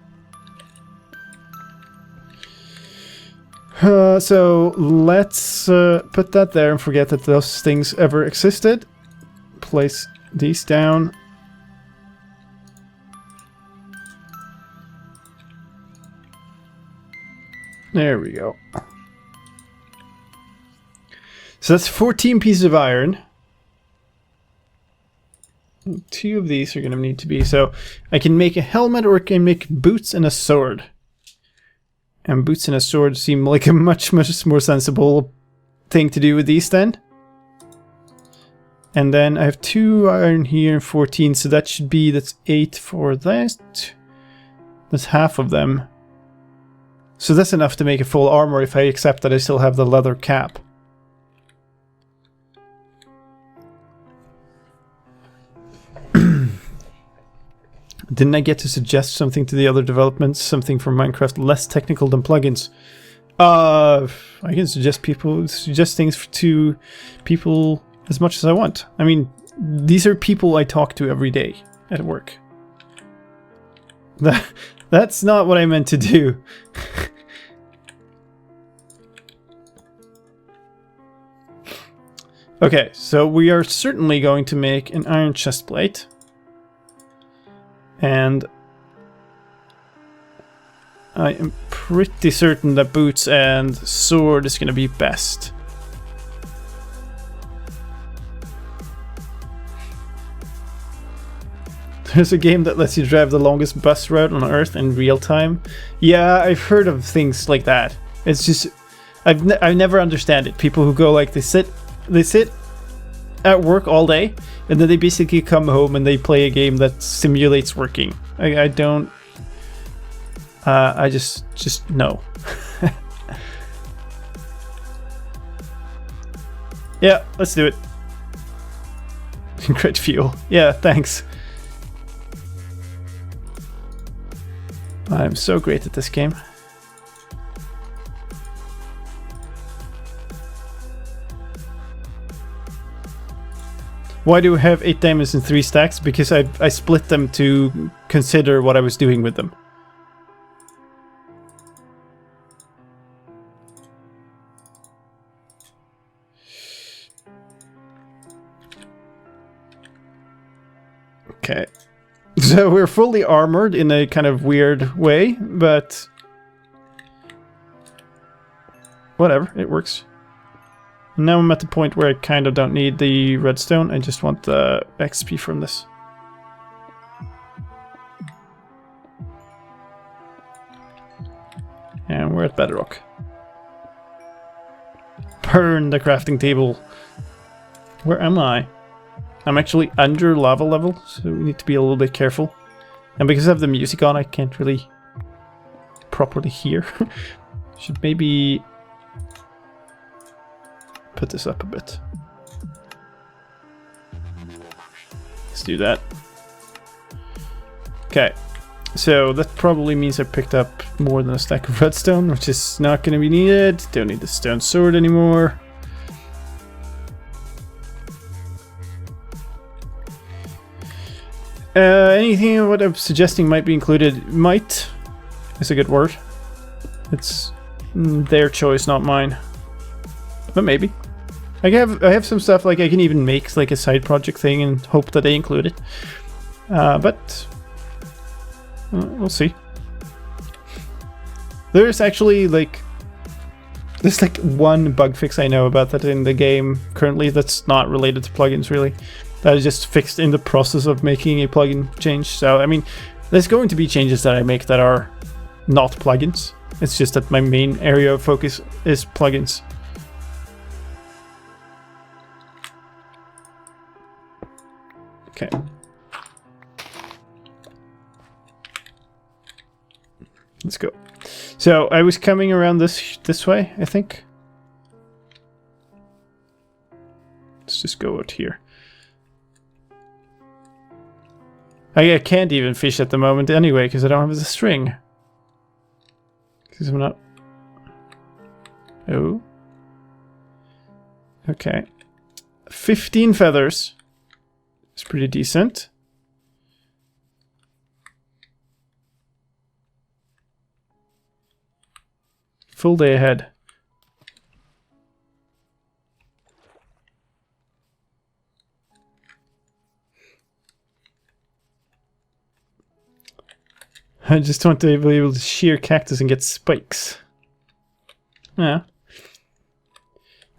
So let's put that there and forget that those things ever existed. Place these down. There we go. So that's 14 pieces of iron. 2 of these are going to need to be, so I can make a helmet or I can make boots and a sword. And boots and a sword seem like a much more sensible thing to do with these then. And then I have 2 iron here and 14, so that should be, that's 8 for that. That's half of them. So that's enough to make a full armor if I accept that I still have the leather cap. Didn't I get to suggest something to the other developments? Something from Minecraft less technical than plugins? I can suggest things to people as much as I want. I mean, these are people I talk to every day at work. That's not what I meant to do. Okay, so we are certainly going to make an iron chestplate. And I am pretty certain that boots and sword is going to be best. There's a game that lets you drive the longest bus route on Earth in real time. Yeah, I've heard of things like that. It's just I never understand it. People who go like they sit at work all day, and then they basically come home and they play a game that simulates working. I don't. I just no. Yeah, let's do it. Great fuel. Yeah, thanks. I'm so great at this game. Why do we have 8 diamonds in 3 stacks? Because I split them to consider what I was doing with them. Okay. So we're fully armored in a kind of weird way, but whatever, it works. Now I'm at the point where I kind of don't need the redstone, I just want the XP from this. And we're at bedrock. Burn the crafting table. Where am I? I'm actually under lava level, so we need to be a little bit careful. And because I have the music on, I can't really properly hear. Should maybe put this up a bit. Let's do that. Okay, so that probably means I picked up more than a stack of redstone, which is not going to be needed. Don't need the stone sword anymore. Anything what I'm suggesting might be included. Might is a good word. It's their choice, not mine. But maybe. I have some stuff like I can even make like a side project thing and hope that they include it. But we'll see. There's actually like there's like one bug fix I know about that in the game currently that's not related to plugins really. That is just fixed in the process of making a plugin change. So I mean, there's going to be changes that I make that are not plugins. It's just that my main area of focus is plugins. Okay. Let's go. So I was coming around this way, I think. Let's just go out here. I can't even fish at the moment anyway because I don't have the string. Because I'm not. Oh. Okay. 15 feathers. It's pretty decent. Full day ahead. I just want to be able to shear cactus and get spikes. Yeah.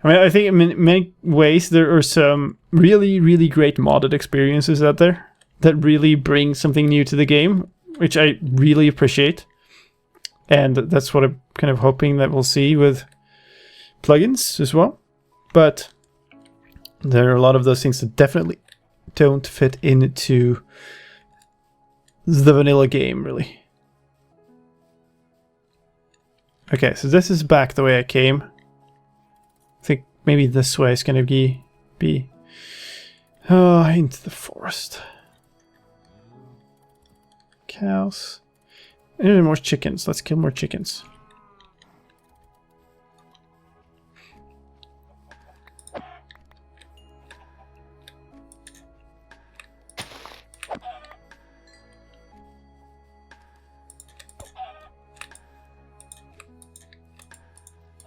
I mean, I think in many ways there are some really, really great modded experiences out there that really bring something new to the game, which I really appreciate. And that's what I'm kind of hoping that we'll see with plugins as well. But there are a lot of those things that definitely don't fit into the vanilla game, really. Okay, so this is back the way I came. I think maybe this way is going to be into the forest. Cows. And more chickens. Let's kill more chickens.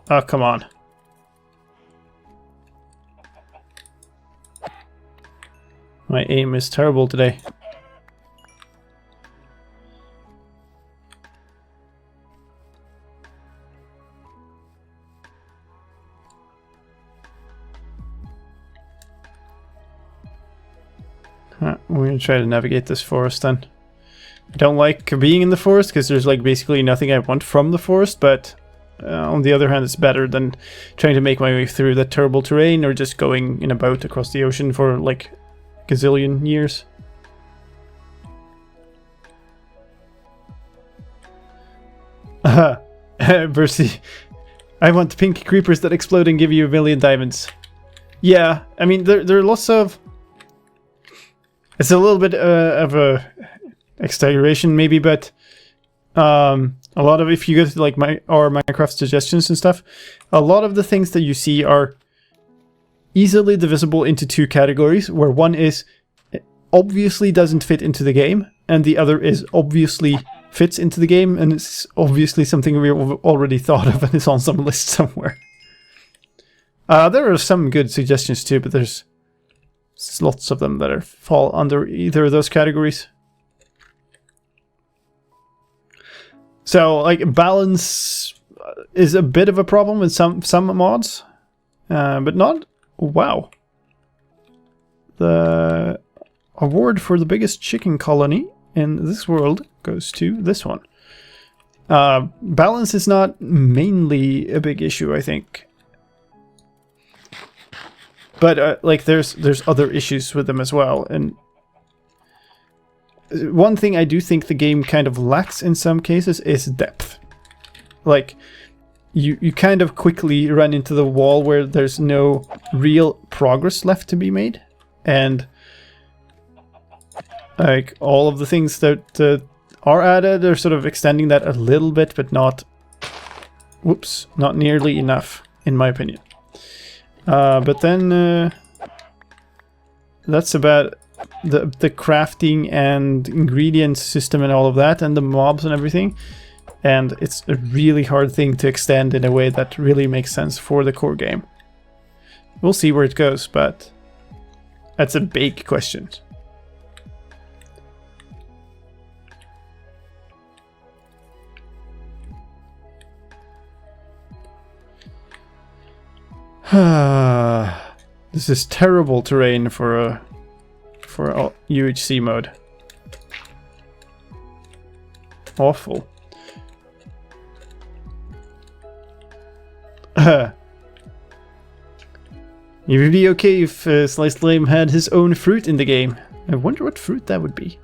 Oh, come on. My aim is terrible today. We're gonna try to navigate this forest then. I don't like being in the forest because there's like basically nothing I want from the forest, but on the other hand, it's better than trying to make my way through that terrible terrain or just going in a boat across the ocean for like a gazillion years. Bercy, I want pink creepers that explode and give you 1,000,000 diamonds. Yeah, I mean, there are lots of... It's a little bit of a exaggeration maybe, but a lot of, if you go to like our Minecraft suggestions and stuff, a lot of the things that you see are easily divisible into two categories, where one is obviously doesn't fit into the game, and the other is obviously fits into the game, and it's obviously something we've already thought of and is on some list somewhere. There are some good suggestions too, but there's There's lots of them that fall under either of those categories. So, like, balance is a bit of a problem with some mods, but not... Wow. The award for the biggest chicken colony in this world goes to this one. Balance is not mainly a big issue, I think. But, like, there's other issues with them as well, and... One thing I do think the game kind of lacks in some cases is depth. Like, you kind of quickly run into the wall where there's no real progress left to be made. And, like, all of the things that are added are sort of extending that a little bit, but not... Whoops, not nearly enough, in my opinion. But then... that's about... the crafting and ingredients system and all of that, and the mobs and everything, and it's a really hard thing to extend in a way that really makes sense for the core game. We'll see where it goes, but that's a big question. This is terrible terrain for UHC mode. Awful. It would be okay if Sliced Lime had his own fruit in the game. I wonder what fruit that would be.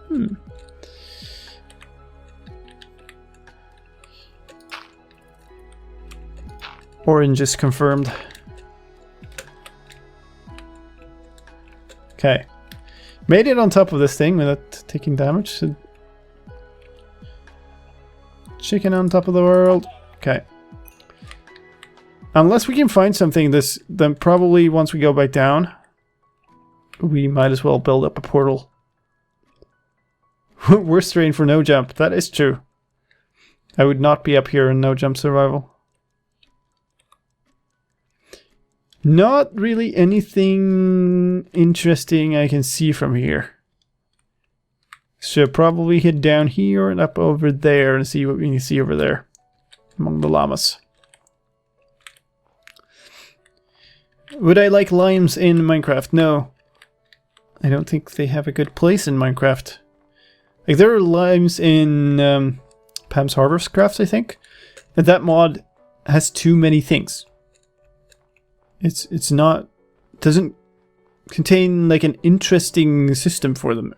Orange is confirmed. Okay. Made it on top of this thing without taking damage. Chicken on top of the world. Okay. Unless we can find something, then probably once we go back down, we might as well build up a portal. Worst terrain for no jump. That is true. I would not be up here in no jump survival. Not really anything interesting I can see from here. So probably head down here and up over there and see what we can see over there among the llamas. Would I like limes in Minecraft? No. I don't think they have a good place in Minecraft. Like, there are limes in Pam's Harvest Crafts, I think. And that mod has too many things. It's not... doesn't contain, like, an interesting system for them.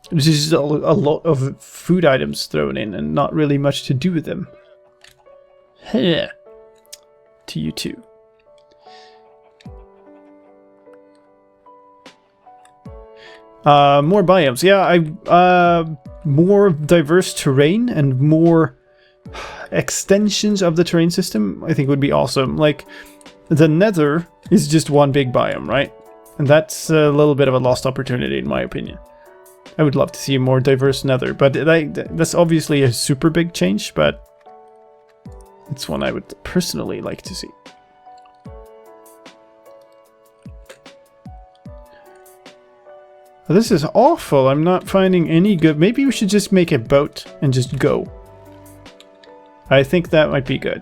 There's just a lot of food items thrown in and not really much to do with them. Heh. To you too. More biomes. Yeah, more diverse terrain and more extensions of the terrain system I think would be awesome. Like, the Nether is just one big biome, right? And that's a little bit of a lost opportunity in my opinion. I would love to see a more diverse Nether, but that's obviously a super big change, but it's one I would personally like to see. This is awful. I'm not finding any good... Maybe we should just make a boat and just go. I think that might be good.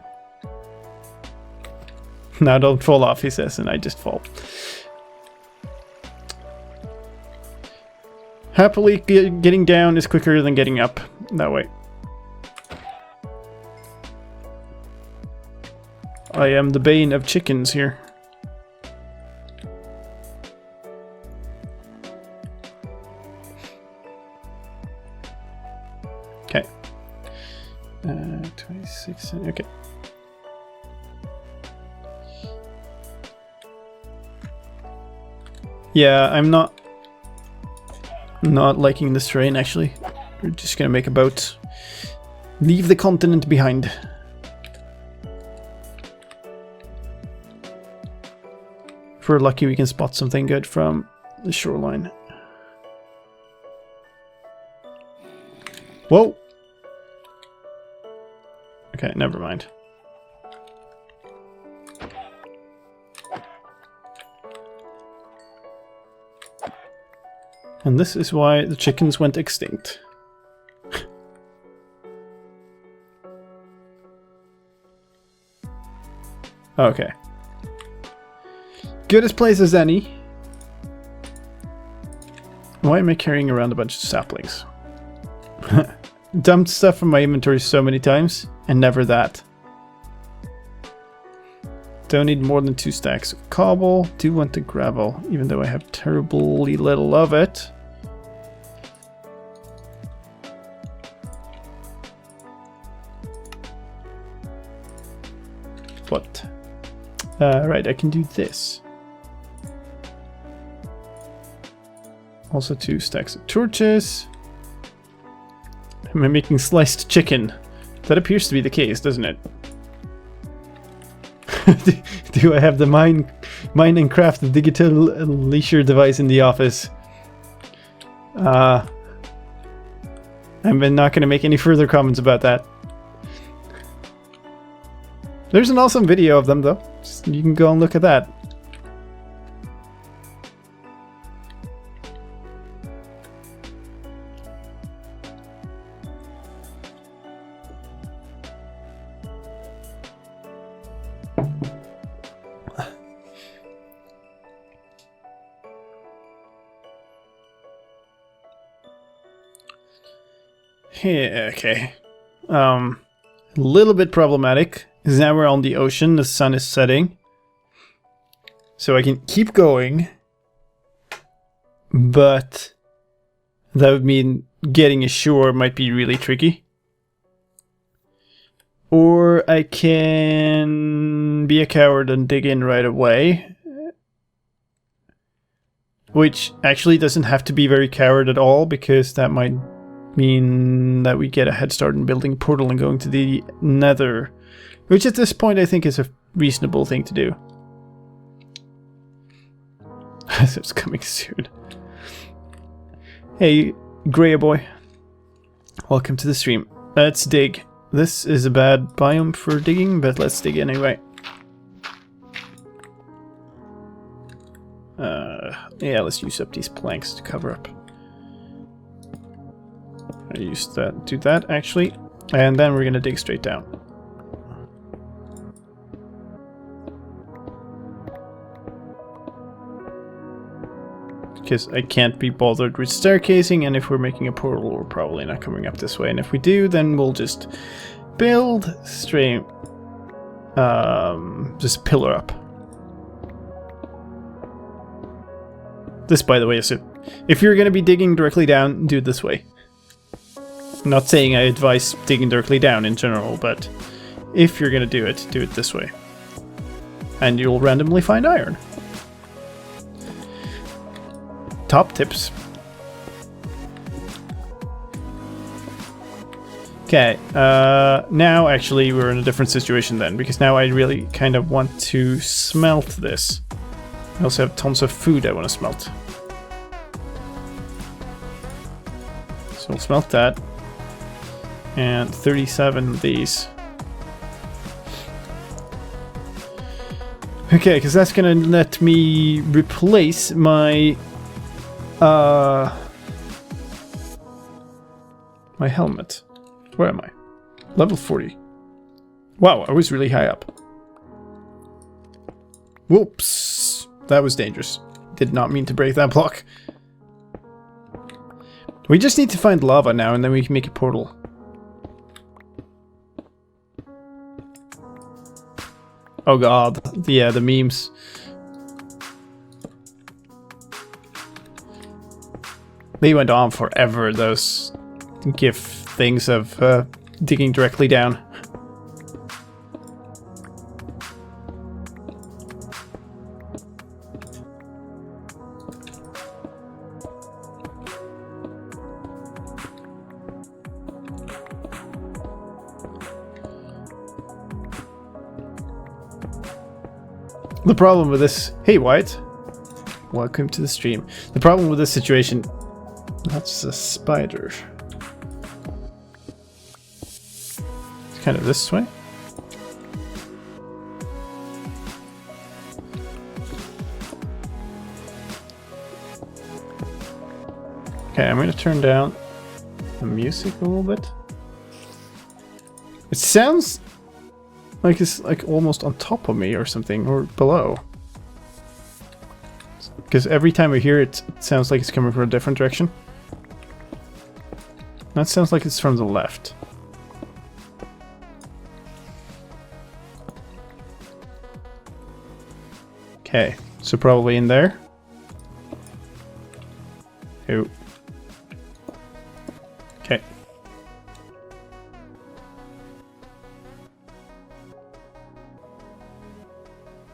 Now don't fall off, he says, and I just fall. Happily, getting down is quicker than getting up that way. I am the bane of chickens here. Okay. 26, okay. Yeah, I'm not liking this terrain, actually. We're just gonna make a boat. Leave the continent behind. If we're lucky, we can spot something good from the shoreline. Whoa! Okay, never mind. And this is why the chickens went extinct. Okay. Good as place as any. Why am I carrying around a bunch of saplings? Dumped stuff from my inventory so many times, and never that. Don't need more than 2 stacks of cobble. Do want the gravel, even though I have terribly little of it. What? Right, I can do this. Also 2 stacks of torches. Am I making sliced chicken? That appears to be the case, doesn't it? Do I have the mine and craft digital leisure device in the office? I'm not going to make any further comments about that. There's an awesome video of them though. You can go and look at that. Yeah, okay. A little bit problematic, because now we're on the ocean, the sun is setting. So I can keep going, but that would mean getting ashore might be really tricky. Or I can be a coward and dig in right away. Which actually doesn't have to be very coward at all, because that might mean that we get a head start in building a portal and going to the nether. Which at this point I think is a reasonable thing to do. So it's coming soon. Hey, Grey boy. Welcome to the stream. Let's dig. This is a bad biome for digging, but let's dig anyway. Yeah, let's use up these planks to cover up. I used that, do that actually, and then we're gonna dig straight down. Because I can't be bothered with staircasing, and if we're making a portal, we're probably not coming up this way. And if we do, then we'll just build straight, just pillar up. This, by the way, is if you're going to be digging directly down, do it this way. I'm not saying I advise digging directly down in general, but if you're going to do it this way. And you'll randomly find iron. Top tips. Okay, now actually we're in a different situation then, because now I really kind of want to smelt this. I also have tons of food I want to smelt. So we'll smelt that. And 37 of these. Okay, because that's gonna let me replace my my helmet. Where am I? Level 40. Wow, I was really high up. Whoops. That was dangerous. Did not mean to break that block. We just need to find lava now, and then we can make a portal. Oh god. Yeah, the memes. They went on forever, those GIF things of digging directly down. The problem with this... Hey, Wyatt. Welcome to the stream. The problem with this situation... That's a spider. It's kind of this way. Okay, I'm gonna turn down the music a little bit. It sounds like it's like almost on top of me or something, or below. Because every time I hear it, it sounds like it's coming from a different direction. That sounds like it's from the left. Okay, so probably in there. Oh. Okay.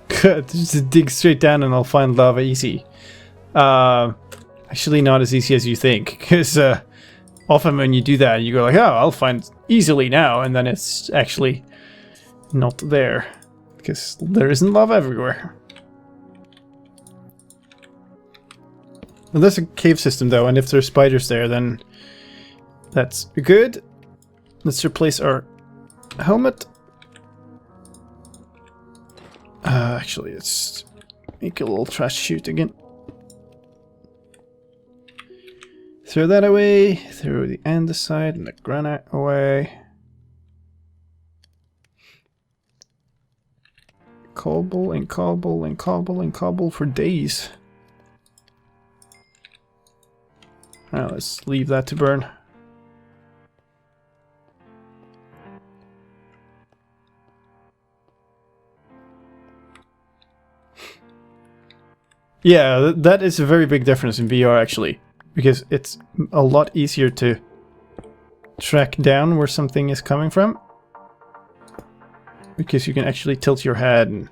Good, just dig straight down and I'll find lava easy. Actually not as easy as you think, because often when you do that, you go like, oh, I'll find easily now, and then it's actually not there, because there isn't lava everywhere. Well, there's a cave system though, and if there's spiders there, then that's good. Let's replace our helmet. Actually, let's make a little trash chute again. Throw that away, throw the andesite and the granite away. Cobble and cobble and cobble and cobble for days. Alright, let's leave that to burn. Yeah, that is a very big difference in VR actually, because it's a lot easier to track down where something is coming from, because you can actually tilt your head and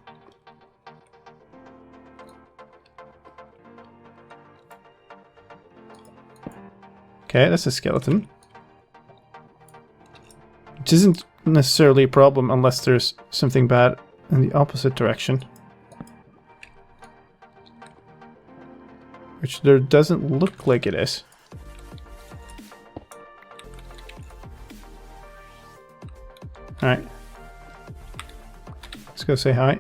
okay, that's a skeleton. Which isn't necessarily a problem unless there's something bad in the opposite direction. Which there doesn't look like it is. Alright. Let's go say hi.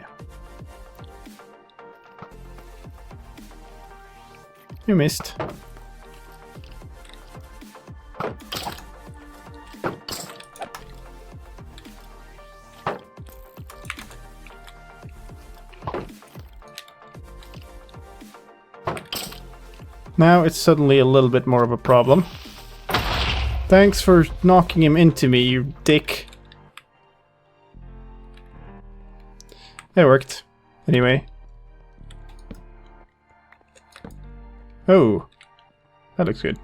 You missed. Now it's suddenly a little bit more of a problem. Thanks for knocking him into me, you dick. It worked. Anyway. Oh. That looks good.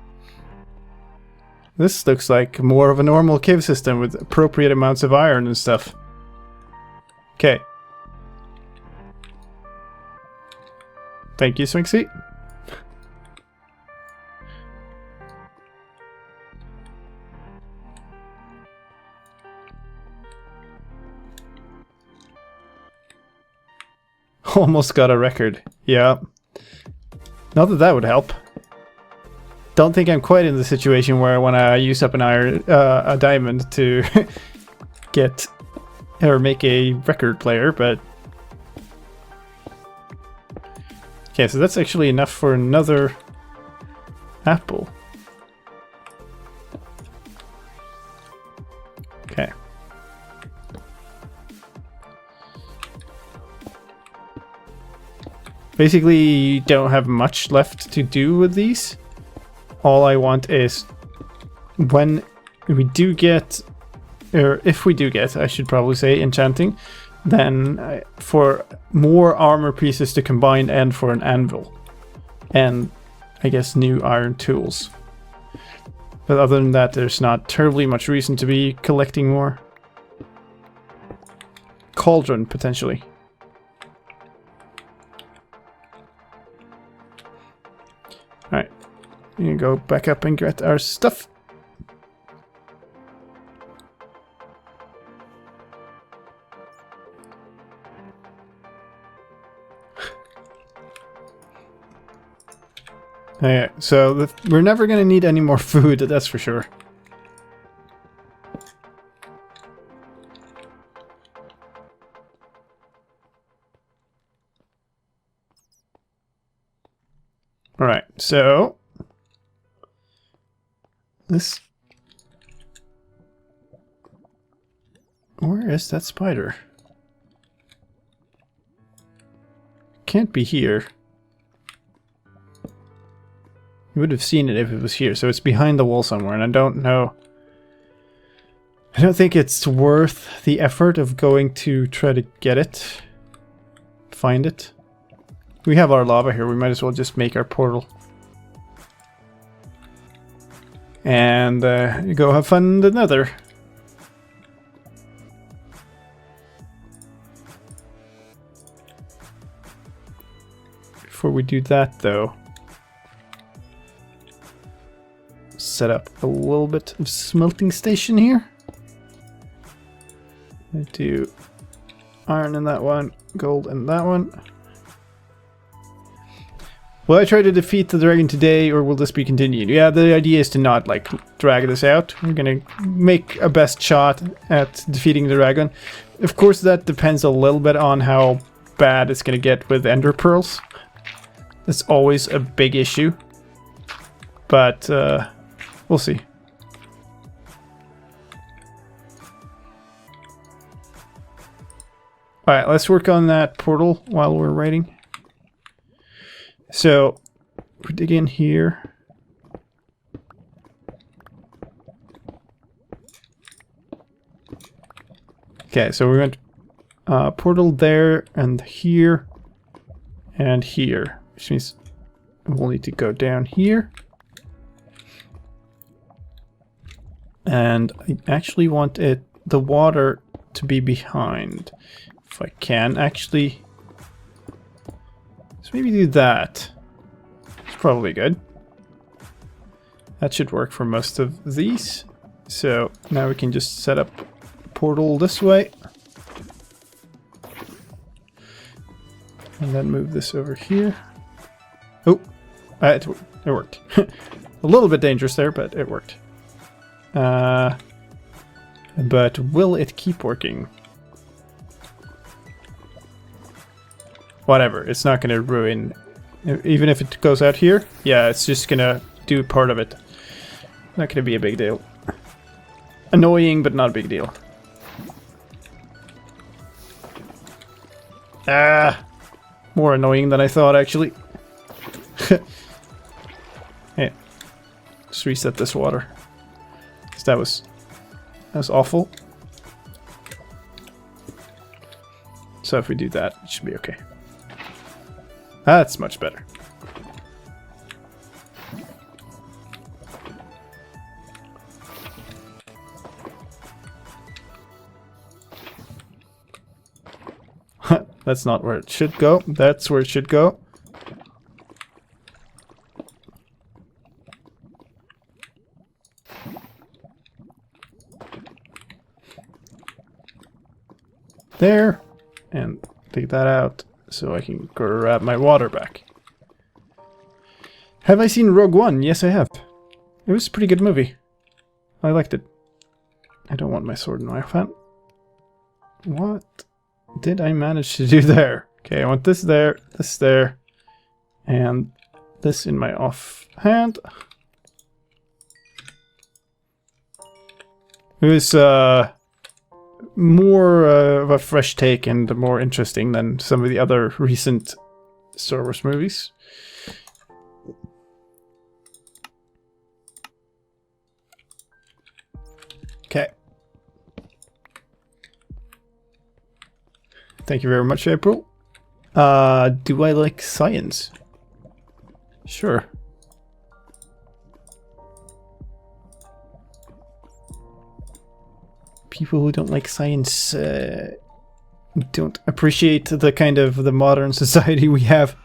This looks like more of a normal cave system with appropriate amounts of iron and stuff. Okay. Thank you, Swinksy. Almost got a record. Yeah. Not that that would help. Don't think I'm quite in the situation where I want to use up an iron, a diamond to get or make a record player, but okay, so that's actually enough for another apple. Okay. Basically, don't have much left to do with these. All I want is when we do get, or if we do get, I should probably say, enchanting, then for more armor pieces to combine and for an anvil. And I guess new iron tools. But other than that, there's not terribly much reason to be collecting more. Cauldron, potentially. Alright, we can go back up and get our stuff. Okay, so we're never going to need any more food, that's for sure. Alright, so This... Where is that spider? Can't be here. You would have seen it if it was here, so it's behind the wall somewhere, and I don't know. I don't think it's worth the effort of going to try to get it. Find it. We have our lava here, we might as well just make our portal. And go have fun in the nether. Before we do that though, set up a little bit of smelting station here. I do iron in that one, gold in that one. Will I try to defeat the dragon today, or will this be continued? Yeah, the idea is to not, like, drag this out. We're gonna make a best shot at defeating the dragon. Of course, that depends a little bit on how bad it's gonna get with ender pearls. That's always a big issue. But, we'll see. Alright, let's work on that portal while we're writing. So, we dig in here. Okay, so we're going to portal there and here and here, which means we'll need to go down here. And I actually want the water to be behind. If I can actually... So maybe do that. It's probably good. That should work for most of these. So now we can just set up a portal this way. And then move this over here. Oh, it worked. A little bit dangerous there, but it worked. But will it keep working? Whatever, it's not going to ruin... Even if it goes out here, yeah, it's just going to do part of it. Not going to be a big deal. Annoying, but not a big deal. Ah! More annoying than I thought, actually. Hey, just reset this water. 'Cause that was awful. So if we do that, it should be okay. That's much better. That's not where it should go. That's where it should go. There. And take that out so I can grab my water back. Have I seen Rogue One? Yes, I have. It was a pretty good movie. I liked it. I don't want my sword in my hand. What did I manage to do there? Okay, I want this there, and this in my off hand. It was more of a fresh take and more interesting than some of the other recent Star Wars movies. Okay. Thank you very much, April. Do I like science? Sure. People who don't like science don't appreciate the kind of the modern society we have.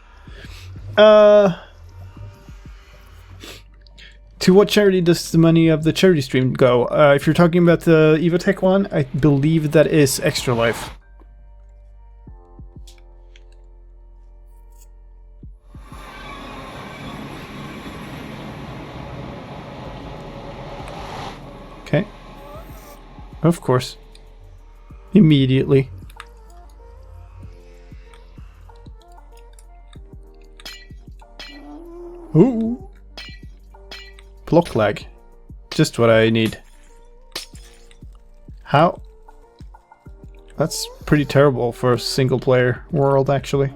To what charity does the money of the charity stream go? If you're talking about the Evotech one, I believe that is Extra Life. Okay. Of course. Immediately. Ooh. Block lag. just what I need. How? That's pretty terrible for a single player world, actually.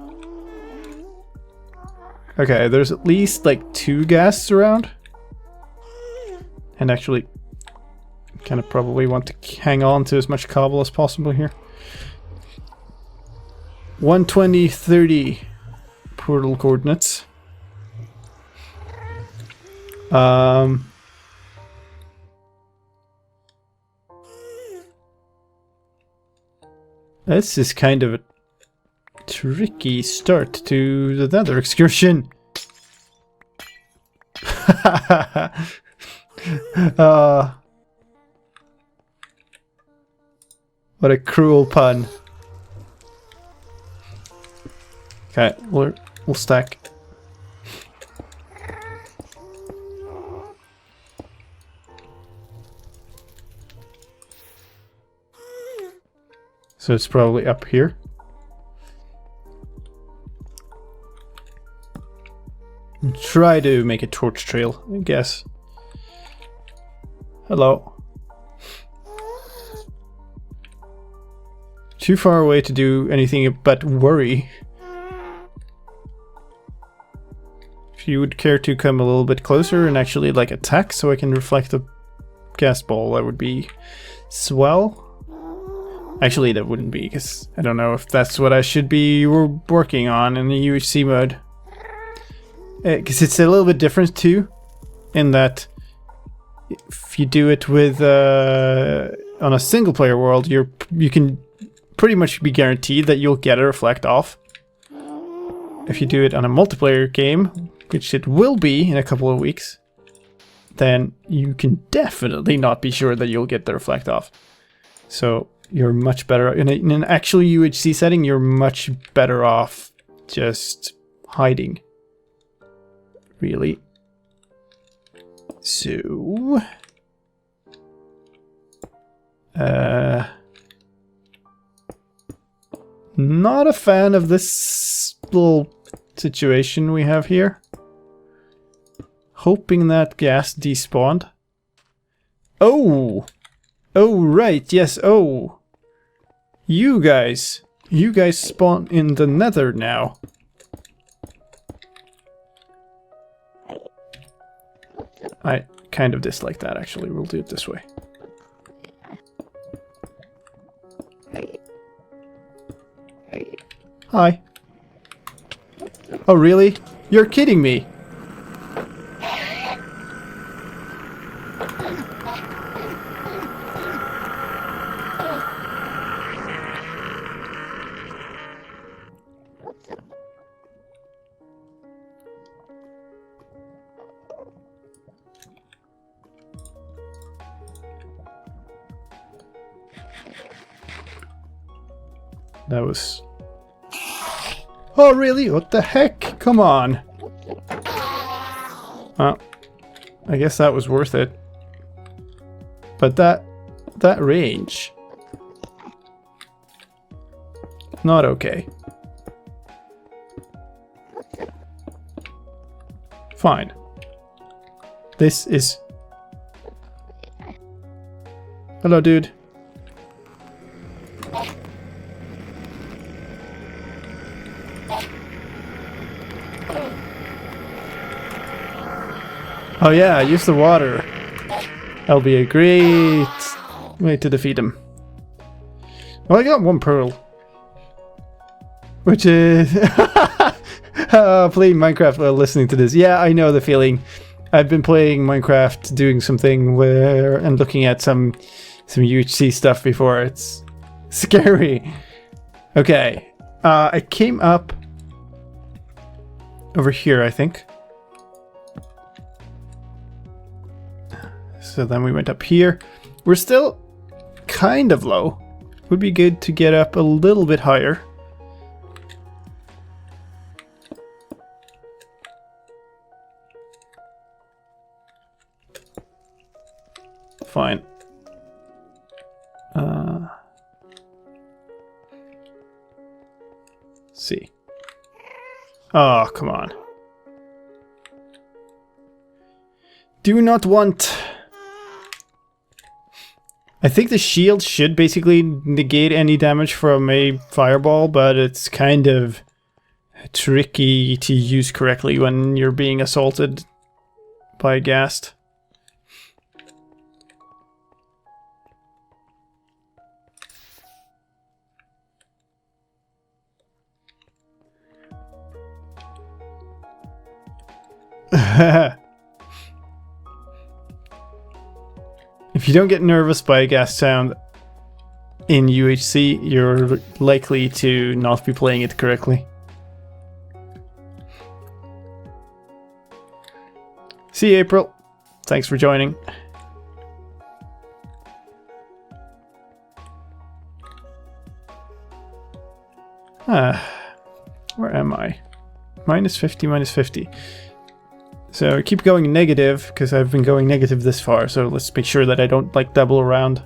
Okay, there's at least like 2 ghasts around. And actually, kind of probably want to hang on to as much cobble as possible here. 120-30 portal coordinates. This is kind of a tricky start to the Nether excursion. What a cruel pun. Okay, we'll stack. So it's probably up here. Try to make a torch trail, I guess. Hello. Too far away to do anything but worry. If you would care to come a little bit closer and actually like attack so I can reflect the gas ball, that would be swell. Actually, that wouldn't be, because I don't know if that's what I should be working on in the UHC mode. Because it's a little bit different too, in that if you do it with on a single player world, you can pretty much be guaranteed that you'll get a reflect off. If you do it on a multiplayer game, which it will be in a couple of weeks, then you can definitely not be sure that you'll get the reflect off. So you're much better in an actual UHC setting. You're much better off just hiding, really. So not a fan of this little situation we have here. Hoping that gas despawned. Oh! Oh, right, yes, oh! You guys spawn in the Nether now. I kind of dislike that, actually. We'll do it this way. Hi. Oh, really? You're kidding me! That was... Oh, really? What the heck? Come on. I guess that was worth it. But that range... not okay. Fine. This is... Hello, dude. Oh yeah, use the water. That'll be a great way to defeat him. Well, I got 1 pearl. Which is... playing Minecraft while listening to this. Yeah, I know the feeling. I've been playing Minecraft, doing something where I'm looking at some UHC stuff before. It's scary. Okay. I came up over here, I think. So then we went up here. We're still kind of low. Would be good to get up a little bit higher. Fine. See. Oh, come on. Do not want I think the shield should basically negate any damage from a fireball, but it's kind of tricky to use correctly when you're being assaulted by a ghast. If you don't get nervous by a ghast sound in UHC, you're likely to not be playing it correctly. See you, April. Thanks for joining. Where am I? Minus 50, minus 50. So keep going negative, because I've been going negative this far, so let's make sure that I don't like double around,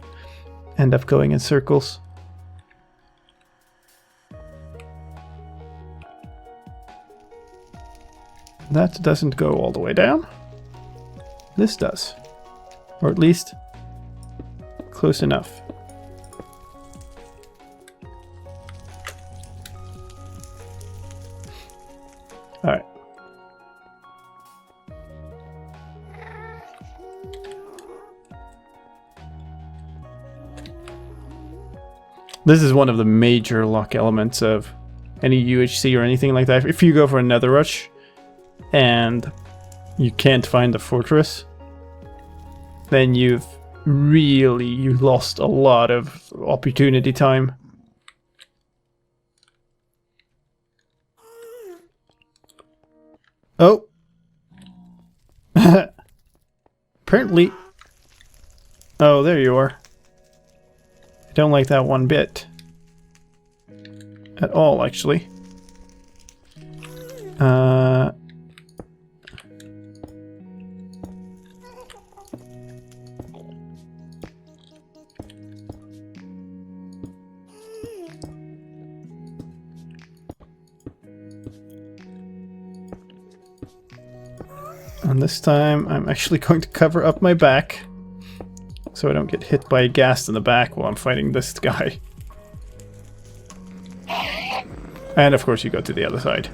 end up going in circles. That doesn't go all the way down. This does. Or at least close enough. Alright. This is one of the major lock elements of any UHC or anything like that. If you go for another rush and you can't find the fortress, then you've lost a lot of opportunity time. Oh! Apparently... Oh, there you are. I don't like that one bit. At all, actually. And this time I'm actually going to cover up my back so I don't get hit by a ghast in the back while I'm fighting this guy. And of course you go to the other side.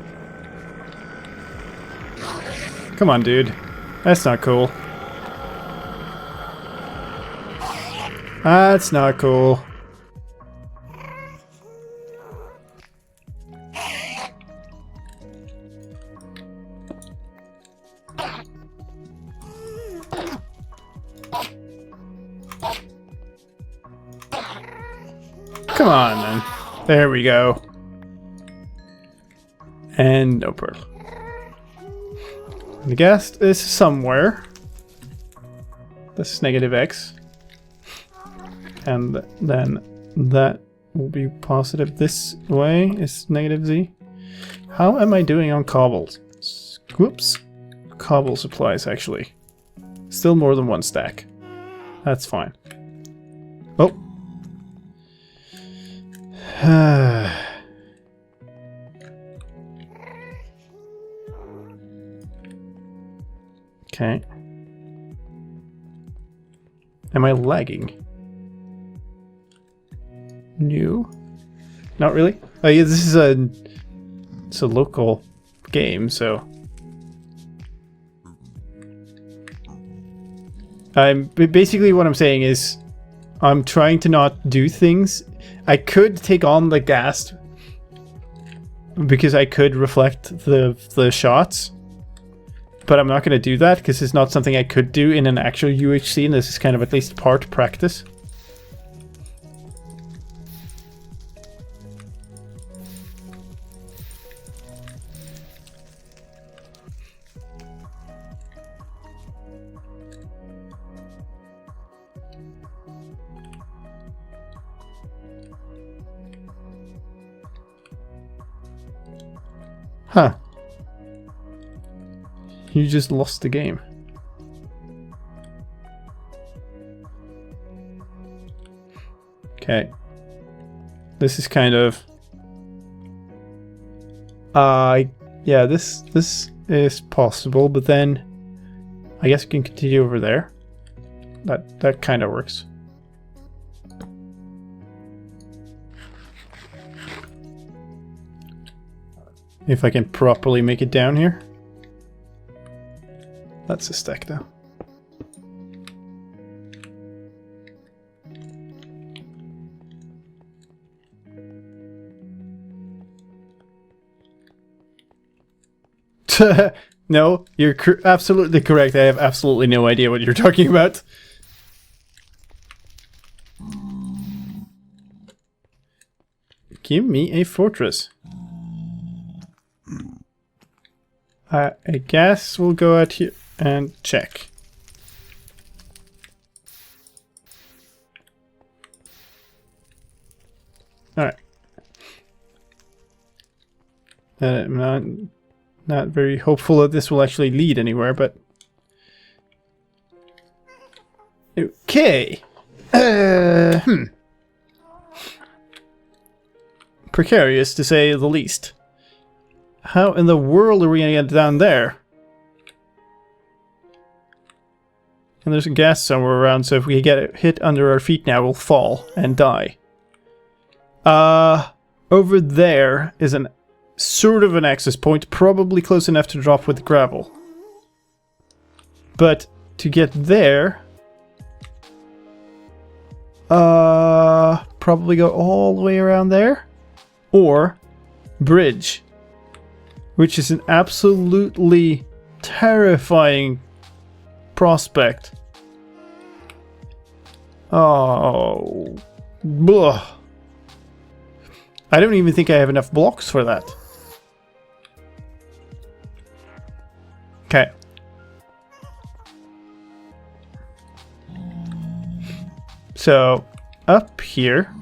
Come on, dude. That's not cool. That's not cool. Come on, then. There we go. And no pearl. The ghast is somewhere. This is negative X. And then that will be positive this way is negative Z. How am I doing on cobbles? Whoops. Cobble supplies, actually. Still more than one stack. That's fine. Oh. Okay. Am I lagging? New? Not really? Oh yeah, this is it's a local game, so basically what I'm saying is I'm trying to not do things. I could take on the ghast because I could reflect the shots, but I'm not going to do that because it's not something I could do in an actual UHC, and this is kind of at least part practice. Huh. You just lost the game. Okay. This is kind of... yeah, this is possible, but then I guess we can continue over there. That kind of works. If I can properly make it down here. That's a stack though. No, you're absolutely correct. I have absolutely no idea what you're talking about. Give me a fortress. I guess we'll go out here and check. Alright. I'm not very hopeful that this will actually lead anywhere, but... Okay. Precarious, to say the least. How in the world are we gonna get down there? And there's a gas somewhere around, so if we get it hit under our feet now, we'll fall and die. Over there is an sort of an access point, probably close enough to drop with gravel. But to get there, probably go all the way around there, or bridge, which is an absolutely terrifying prospect. Oh, blah. I don't even think I have enough blocks for that. Okay. So, up here.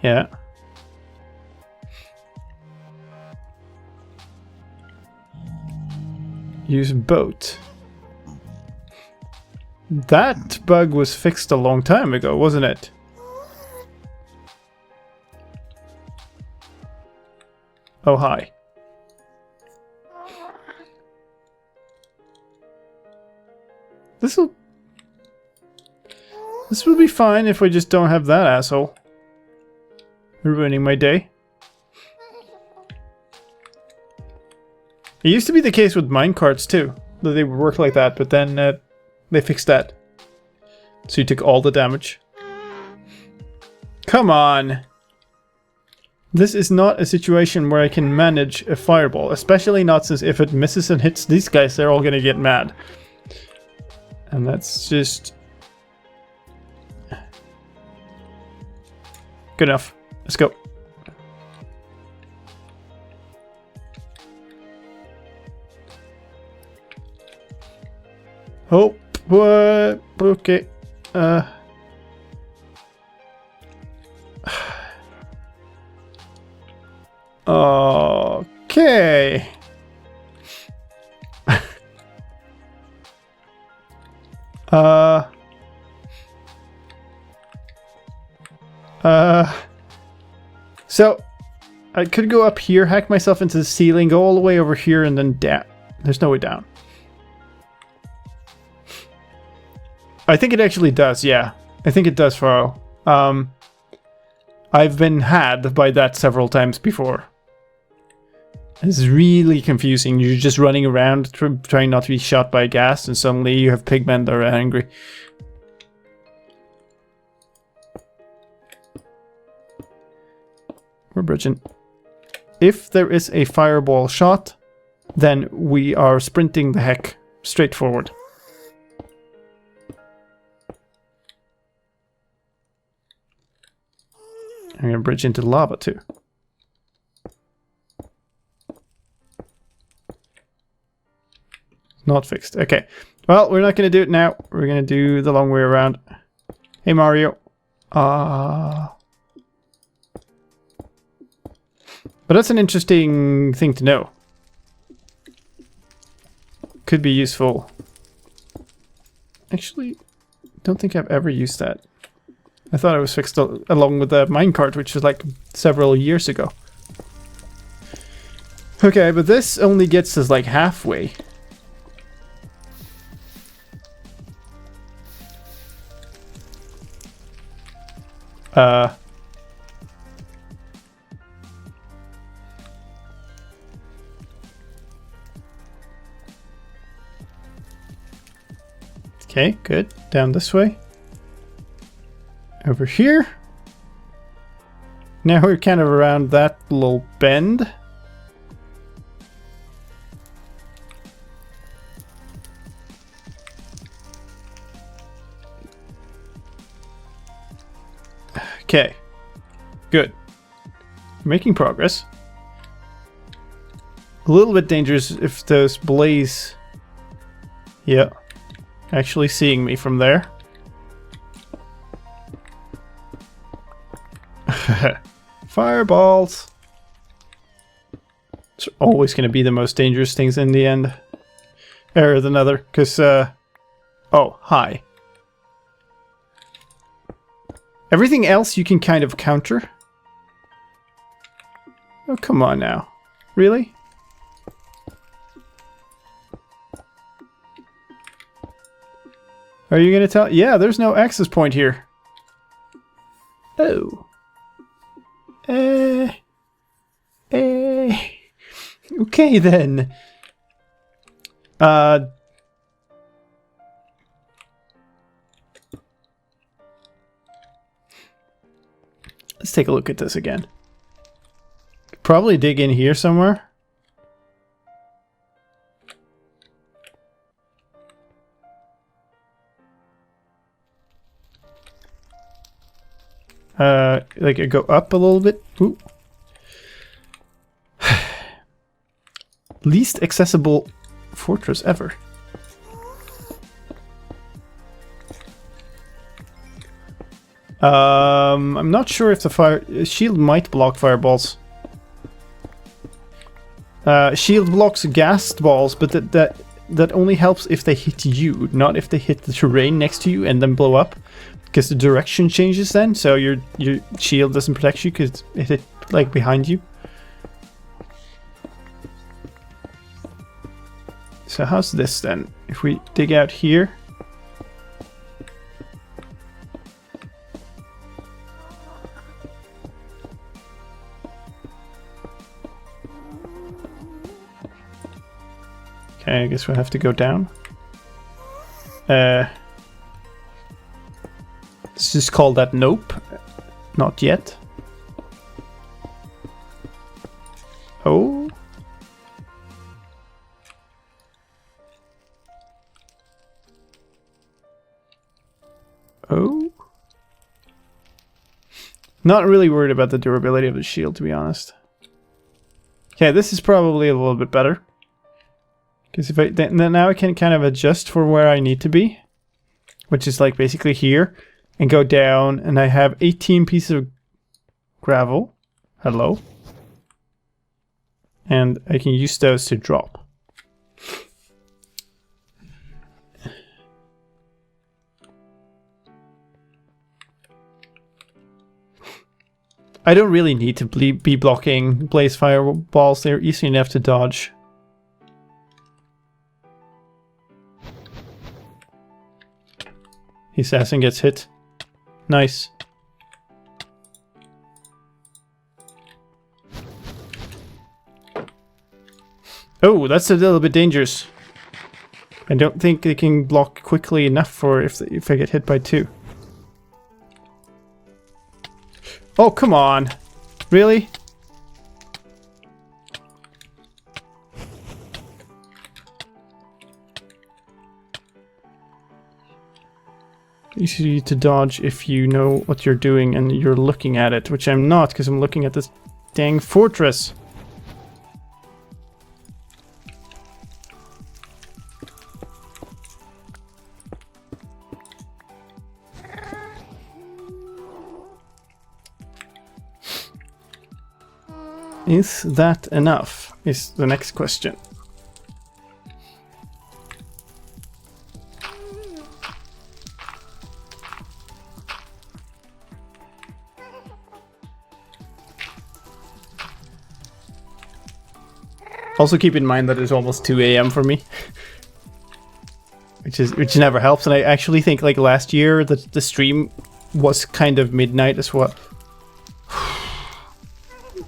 Yeah. Use boat. That bug was fixed a long time ago, wasn't it? Oh, hi. This will be fine if we just don't have that asshole ruining my day. It used to be the case with minecarts too, that they would work like that, but then they fixed that. So you took all the damage. Come on! This is not a situation where I can manage a fireball, especially not since if it misses and hits these guys, they're all gonna get mad. And that's just... good enough. Let's go. Oh, what? Okay. Okay. So I could go up here, hack myself into the ceiling, go all the way over here, and then down. There's no way down. I think it actually does, yeah. I think it does, Faro. I've been had by that several times before. It's really confusing. You're just running around trying not to be shot by gas, and suddenly you have pigmen that are angry. We're bridging. If there is a fireball shot, then we are sprinting the heck straight forward. I'm gonna bridge into the lava too. Not fixed. Okay. Well, we're not gonna do it now. We're gonna do the long way around. Hey Mario. But that's an interesting thing to know. Could be useful. Actually, don't think I've ever used that. I thought it was fixed along with the minecart, which was like several years ago. Okay, but this only gets us like halfway. Okay, good. Down this way. Over here. Now we're kind of around that little bend. Okay. Good. Making progress. A little bit dangerous if those blaze... Yeah. Actually seeing me from there. Fireballs! It's always going to be the most dangerous things in the end. Or the nether, because, oh, hi. Everything else you can kind of counter. Oh, come on now. Really? Are you going to tell... Yeah, there's no access point here. Oh. Okay then. Let's take a look at this again. Probably dig in here somewhere. Like go up a little bit. Ooh. Least accessible fortress ever. I'm not sure if the fire shield might block fireballs. Shield blocks gas balls, but that only helps if they hit you, not if they hit the terrain next to you and then blow up. Because the direction changes then, so your shield doesn't protect you because it hit like behind you. So how's this then? If we dig out here. Okay, I guess we'll have to go down. Let's just call that nope. Not yet. Oh. Oh. Not really worried about the durability of the shield, to be honest. Okay, this is probably a little bit better. Because if then now I can kind of adjust for where I need to be. Which is like basically here. And go down, and I have 18 pieces of gravel. Hello. And I can use those to drop. I don't really need to be blocking blaze fireballs. They're easy enough to dodge. He says and gets hit. Nice. Oh, that's a little bit dangerous. I don't think they can block quickly enough for if I get hit by two. Oh, come on. Really? Easy to dodge if you know what you're doing and you're looking at it, which I'm not because I'm looking at this dang fortress. Is that enough? Is the next question. Also keep in mind that it's almost 2 AM for me. which never helps, and I actually think like last year the stream was kind of midnight as well.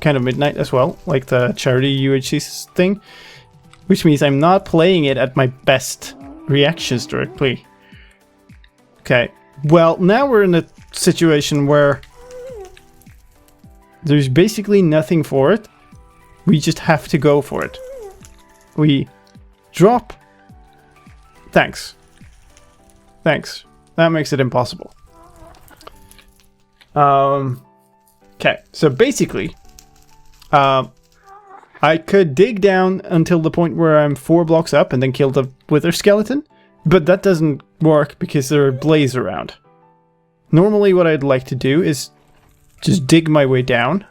Kind of midnight as well, like the charity UHC thing. Which means I'm not playing it at my best reactions directly. Okay. Well, now we're in a situation where there's basically nothing for it. We just have to go for it. We drop. Thanks. Thanks. That makes it impossible. Okay, so basically, I could dig down until the point where I'm 4 blocks up and then kill the wither skeleton, but that doesn't work because there are blaze around. Normally what I'd like to do is just dig my way down.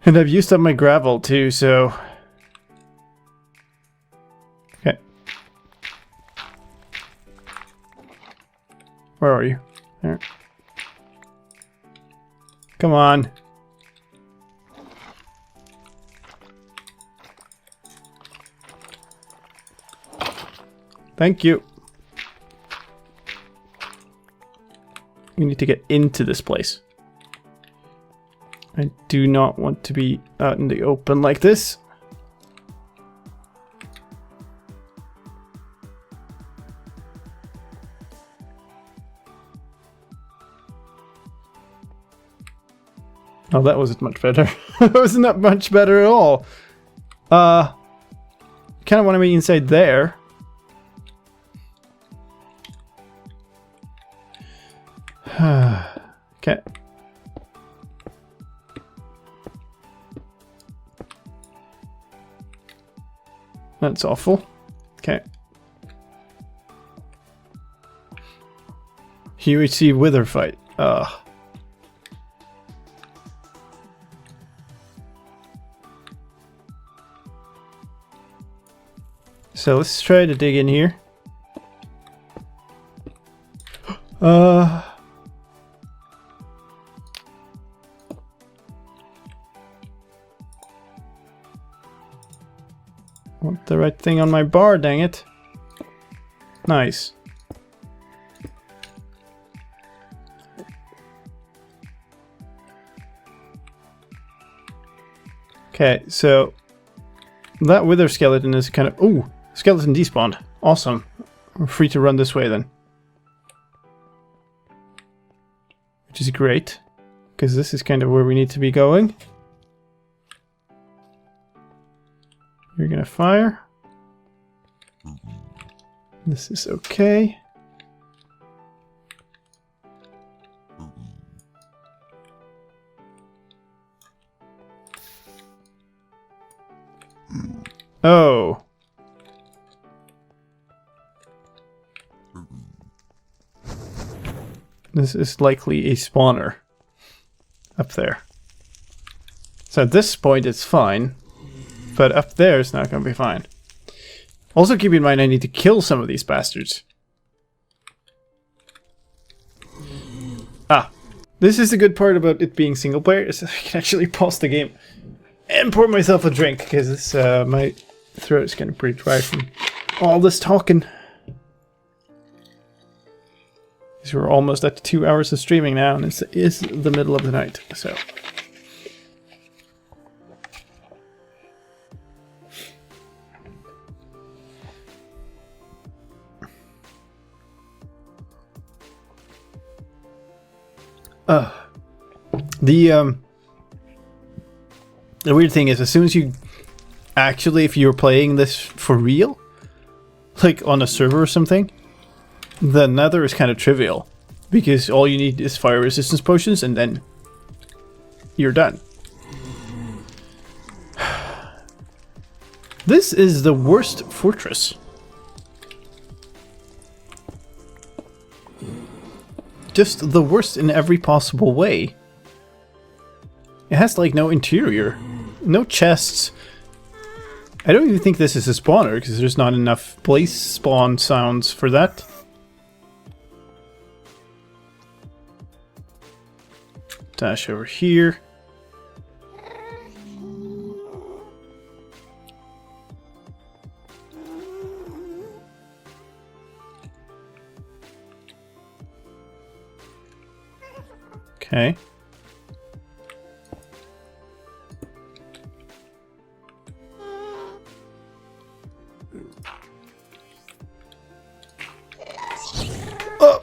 And I've used up my gravel too, so... Okay. Where are you? There. Come on. Thank you. We need to get into this place. I do not want to be out in the open like this. Oh, that wasn't much better. That was not much better at all. Kind of want to be inside there. Okay. That's awful. Okay. UHC wither fight. So let's try to dig in here. Want the right thing on my bar, dang it. Nice. Okay, so that wither skeleton is kind of... Ooh, skeleton despawned. Awesome. We're free to run this way then. Which is great, because this is kind of where we need to be going. You're gonna fire. This is okay. Oh. This is likely a spawner up there. So at this point it's fine. But up there it's not going to be fine. Also keep in mind I need to kill some of these bastards. Ah. This is the good part about it being single player, is I can actually pause the game and pour myself a drink, because this, my throat is getting pretty dry from all this talking. Because we're almost at 2 hours of streaming now, and it is the middle of the night, so... The weird thing is, as soon as you actually, if you're playing this for real, like on a server or something, the nether is kind of trivial, because all you need is fire resistance potions and then you're done. This is the worst fortress. Just the worst in every possible way. It has like no interior, no chests. I don't even think this is a spawner because there's not enough blaze spawn sounds for that. Dash over here. Okay. Oh!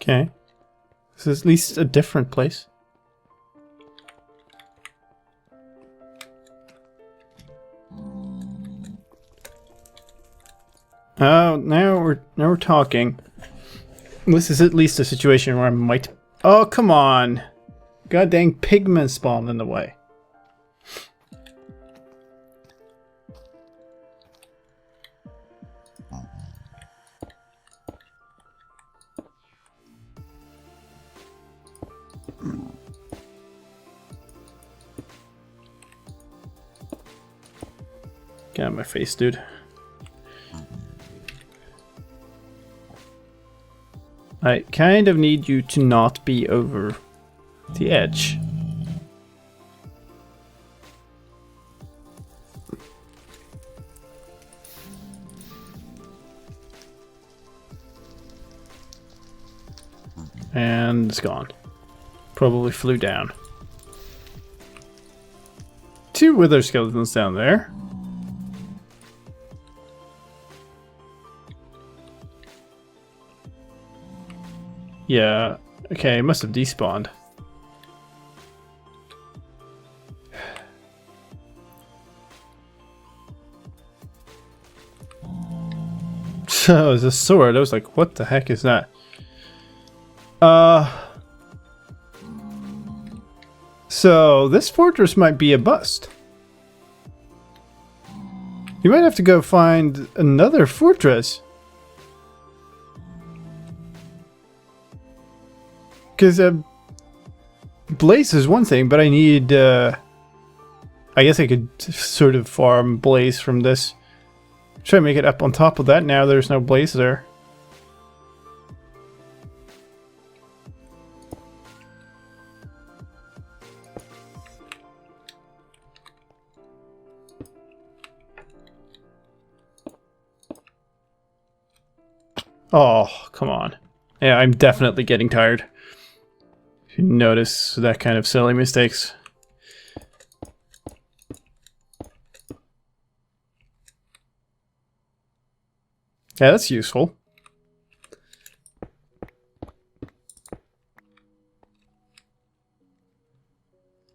Okay. This is at least a different place. Oh, now we're talking. This is at least a situation where I might. Oh, come on! God dang pigmen spawned in the way. Get out of my face, dude. I kind of need you to not be over the edge. And it's gone. Probably flew down. 2 wither skeletons down there. Yeah, okay, it must have despawned. So, it's a sword. I was like, what the heck is that? So, this fortress might be a bust. You might have to go find another fortress. Because Blaze is one thing, but I need, I guess I could sort of farm Blaze from this. Try to make it up on top of that now there's no Blaze there. Oh, come on. Yeah, I'm definitely getting tired. If you notice that kind of silly mistakes. Yeah, that's useful.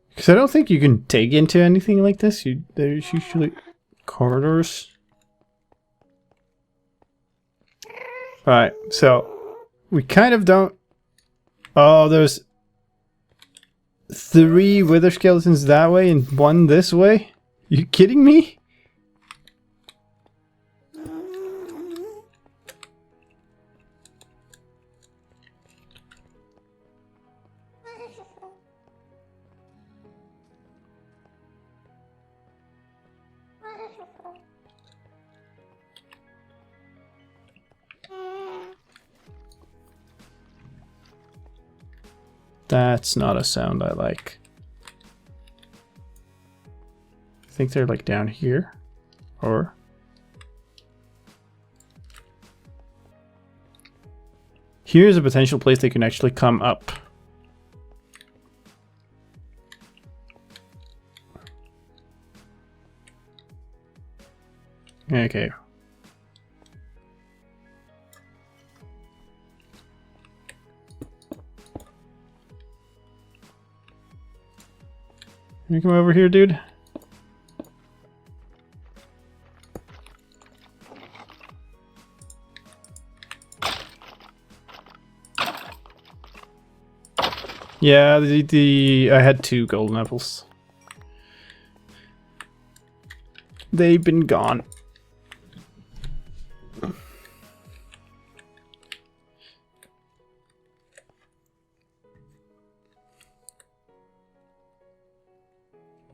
Because I don't think you can dig into anything like this. There's usually corridors. Alright, so we kind of don't... Oh, there's 3 wither skeletons that way and 1 this way? You kidding me? That's not a sound I like. I think they're like down here, or... Here's a potential place they can actually come up. Okay. Can you come over here, dude? Yeah, I had 2 golden apples. They've been gone.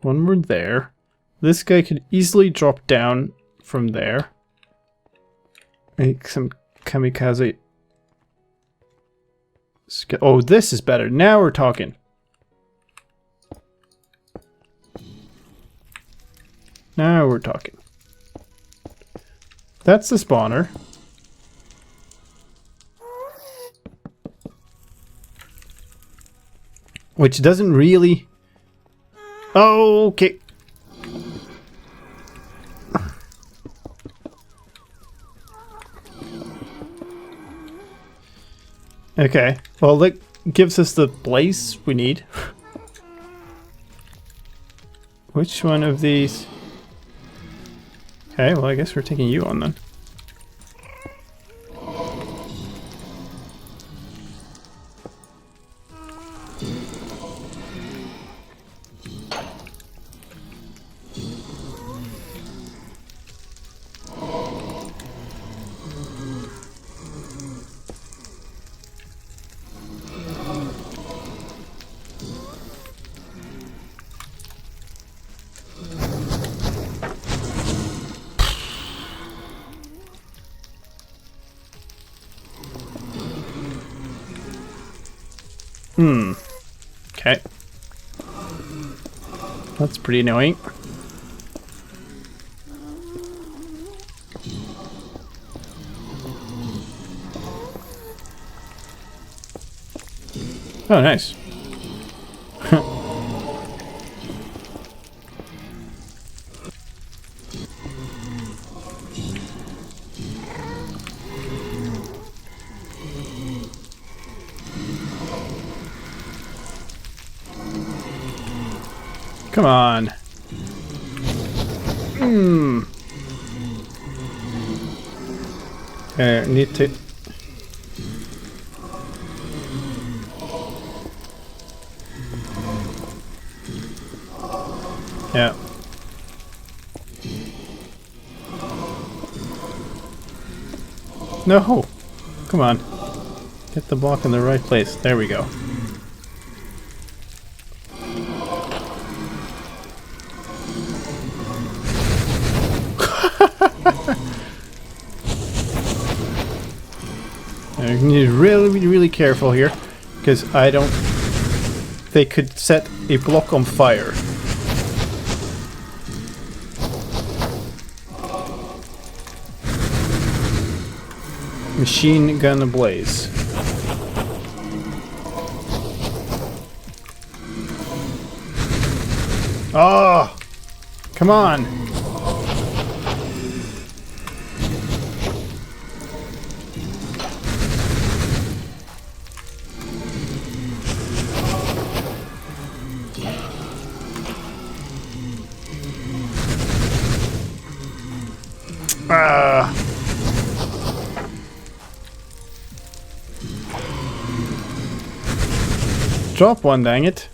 One more there. This guy could easily drop down from there. Make some kamikaze Oh, this is better. Now we're talking. Now we're talking. That's the spawner. Which doesn't really... Oh, okay. Okay. Well, that gives us the place we need. Which one of these... Okay, well, I guess we're taking you on then. Okay. That's pretty annoying. Oh, nice. Come on. Okay, need to... Yeah. No! Come on. Get the block in the right place. There we go. You need to really be really careful here, because I don't... They could set a block on fire. Machine gun ablaze. Oh! Come on! Ah! Drop one, dang it.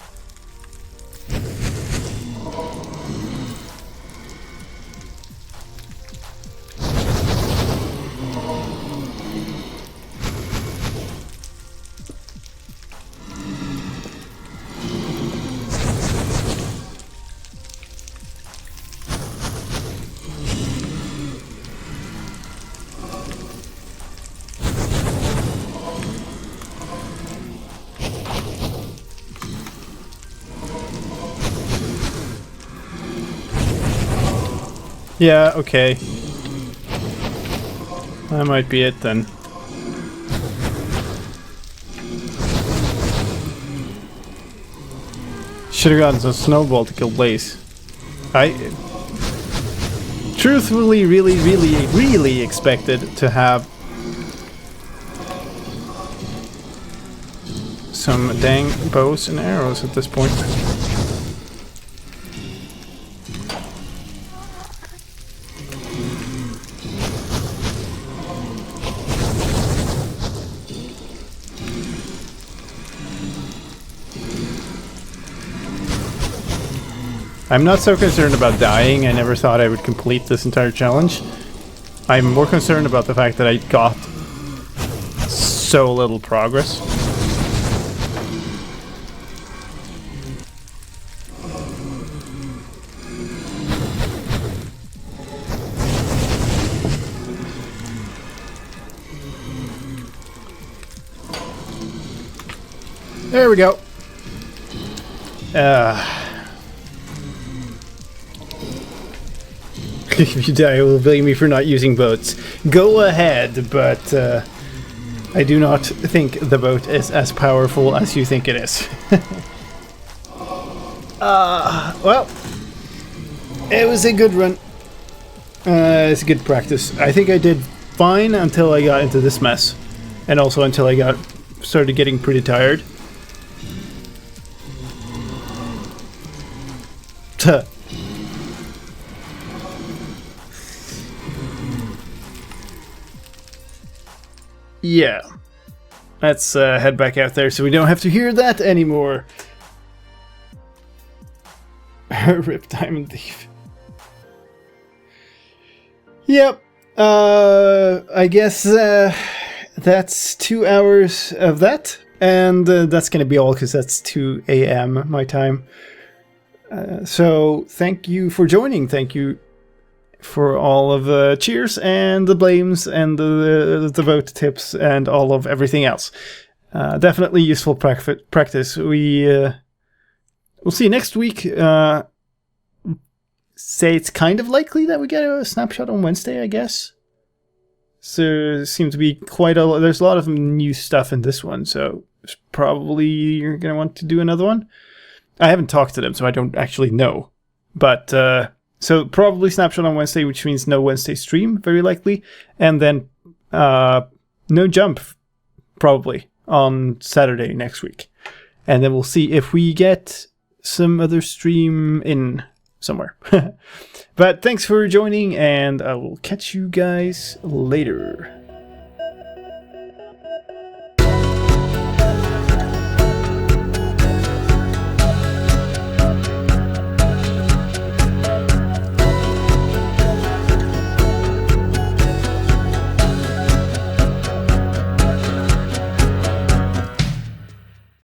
Yeah, okay. That might be it then. Should have gotten some snowball to kill Blaze. I truthfully really expected to have some dang bows and arrows at this point. I'm not so concerned about dying. I never thought I would complete this entire challenge. I'm more concerned about the fact that I got so little progress. There we go. If you die, will blame me for not using boats. Go ahead, but I do not think the boat is as powerful as you think it is. Well, it was a good run. It's a good practice. I think I did fine until I got into this mess. And also until I started getting pretty tired. Tuh. Yeah. Let's head back out there so we don't have to hear that anymore. Rip Diamond Thief. Yep. I guess that's 2 hours of that. And that's going to be all because that's 2 a.m. my time. So thank you for joining. Thank you for all of the cheers and the blames and the vote tips and all of everything else. Definitely useful practice. We'll see next week. Say it's kind of likely that we get a snapshot on Wednesday, I guess. So there seems to be there's a lot of new stuff in this one, so probably you're going to want to do another one. I haven't talked to them, so I don't actually know. But, so probably snapshot on Wednesday, which means no Wednesday stream, very likely. And then, no jump, probably, on Saturday next week. And then we'll see if we get some other stream in somewhere. But thanks for joining, and I will catch you guys later.